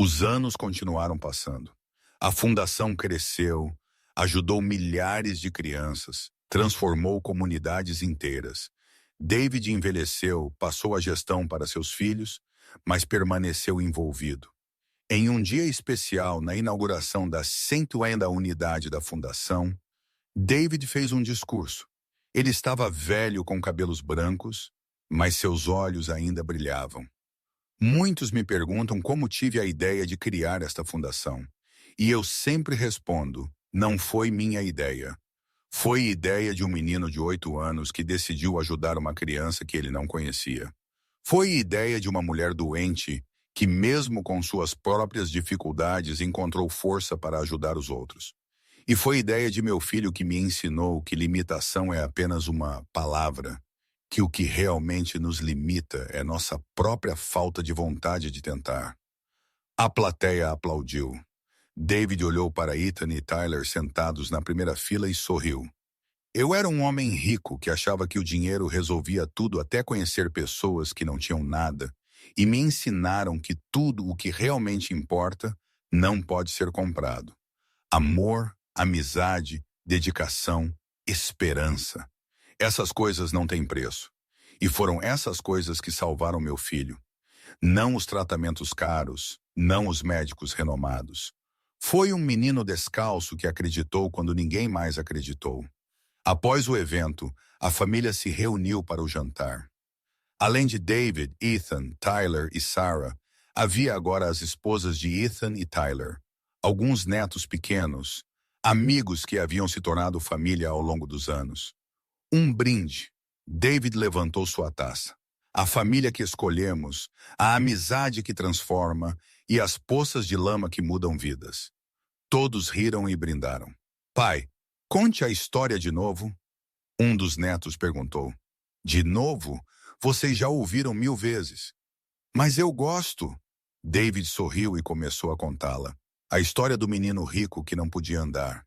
Speaker 1: Os anos continuaram passando. A fundação cresceu, ajudou milhares de crianças, transformou comunidades inteiras. David envelheceu, passou a gestão para seus filhos, mas permaneceu envolvido. Em um dia especial, na inauguração da 100ª unidade da fundação, David fez um discurso. Ele estava velho com cabelos brancos, mas seus olhos ainda brilhavam. Muitos me perguntam como tive a ideia de criar esta fundação. E eu sempre respondo, não foi minha ideia. Foi ideia de um menino de 8 anos que decidiu ajudar uma criança que ele não conhecia. Foi ideia de uma mulher doente que, mesmo com suas próprias dificuldades, encontrou força para ajudar os outros. E foi ideia de meu filho que me ensinou que limitação é apenas uma palavra, que o que realmente nos limita é nossa própria falta de vontade de tentar. A plateia aplaudiu. David olhou para Ethan e Tyler sentados na primeira fila e sorriu. Eu era um homem rico que achava que o dinheiro resolvia tudo até conhecer pessoas que não tinham nada e me ensinaram que tudo o que realmente importa não pode ser comprado. Amor, amizade, dedicação, esperança. Essas coisas não têm preço. E foram essas coisas que salvaram meu filho. Não os tratamentos caros, não os médicos renomados. Foi um menino descalço que acreditou quando ninguém mais acreditou. Após o evento, a família se reuniu para o jantar. Além de David, Ethan, Tyler e Sarah, havia agora as esposas de Ethan e Tyler, alguns netos pequenos, amigos que haviam se tornado família ao longo dos anos. Um brinde. David levantou sua taça. A família que escolhemos, a amizade que transforma e as poças de lama que mudam vidas. Todos riram e brindaram. Pai, conte a história de novo. Um dos netos perguntou. De novo? Vocês já ouviram 1000 vezes. Mas eu gosto. David sorriu e começou a contá-la. A história do menino rico que não podia andar.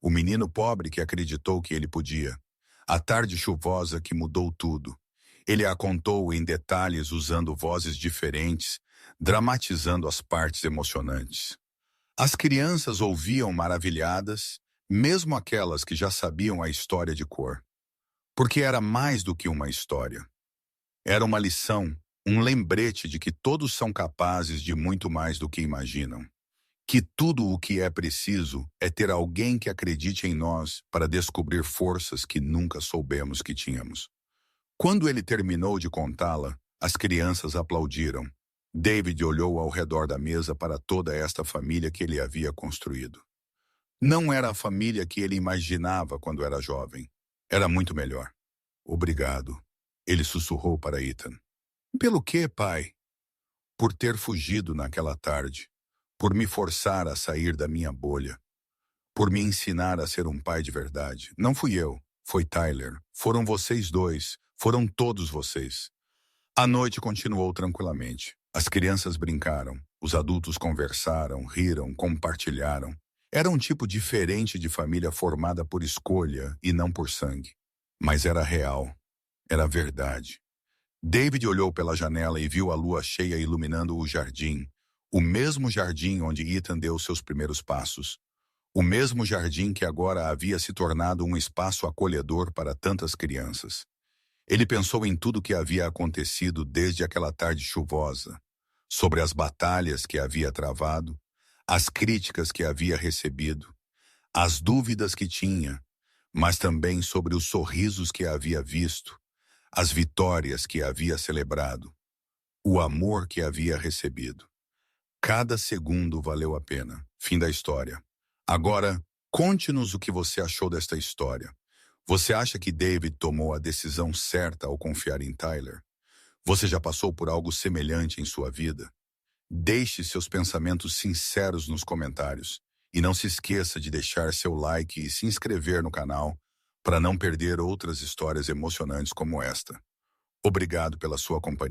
Speaker 1: O menino pobre que acreditou que ele podia. A tarde chuvosa que mudou tudo. Ele a contou em detalhes usando vozes diferentes, dramatizando as partes emocionantes. As crianças ouviam maravilhadas, mesmo aquelas que já sabiam a história de cor. Porque era mais do que uma história. Era uma lição, um lembrete de que todos são capazes de muito mais do que imaginam. Que tudo o que é preciso é ter alguém que acredite em nós para descobrir forças que nunca soubemos que tínhamos. Quando ele terminou de contá-la, as crianças aplaudiram. David olhou ao redor da mesa para toda esta família que ele havia construído. Não era a família que ele imaginava quando era jovem. Era muito melhor. Obrigado, ele sussurrou para Ethan. Pelo quê, pai? Por ter fugido naquela tarde. Por me forçar a sair da minha bolha. Por me ensinar a ser um pai de verdade. Não fui eu, foi Tyler. Foram vocês dois. Foram todos vocês. A noite continuou tranquilamente. As crianças brincaram. Os adultos conversaram, riram, compartilharam. Era um tipo diferente de família formada por escolha e não por sangue. Mas era real. Era verdade. David olhou pela janela e viu a lua cheia iluminando o jardim. O mesmo jardim onde Ethan deu seus primeiros passos. O mesmo jardim que agora havia se tornado um espaço acolhedor para tantas crianças. Ele pensou em tudo que havia acontecido desde aquela tarde chuvosa, sobre as batalhas que havia travado, as críticas que havia recebido, as dúvidas que tinha, mas também sobre os sorrisos que havia visto, as vitórias que havia celebrado, o amor que havia recebido. Cada segundo valeu a pena. Fim da história. Agora, conte-nos o que você achou desta história. Você acha que David tomou a decisão certa ao confiar em Tyler? Você já passou por algo semelhante em sua vida? Deixe seus pensamentos sinceros nos comentários. E não se esqueça de deixar seu like e se inscrever no canal para não perder outras histórias emocionantes como esta. Obrigado pela sua companhia.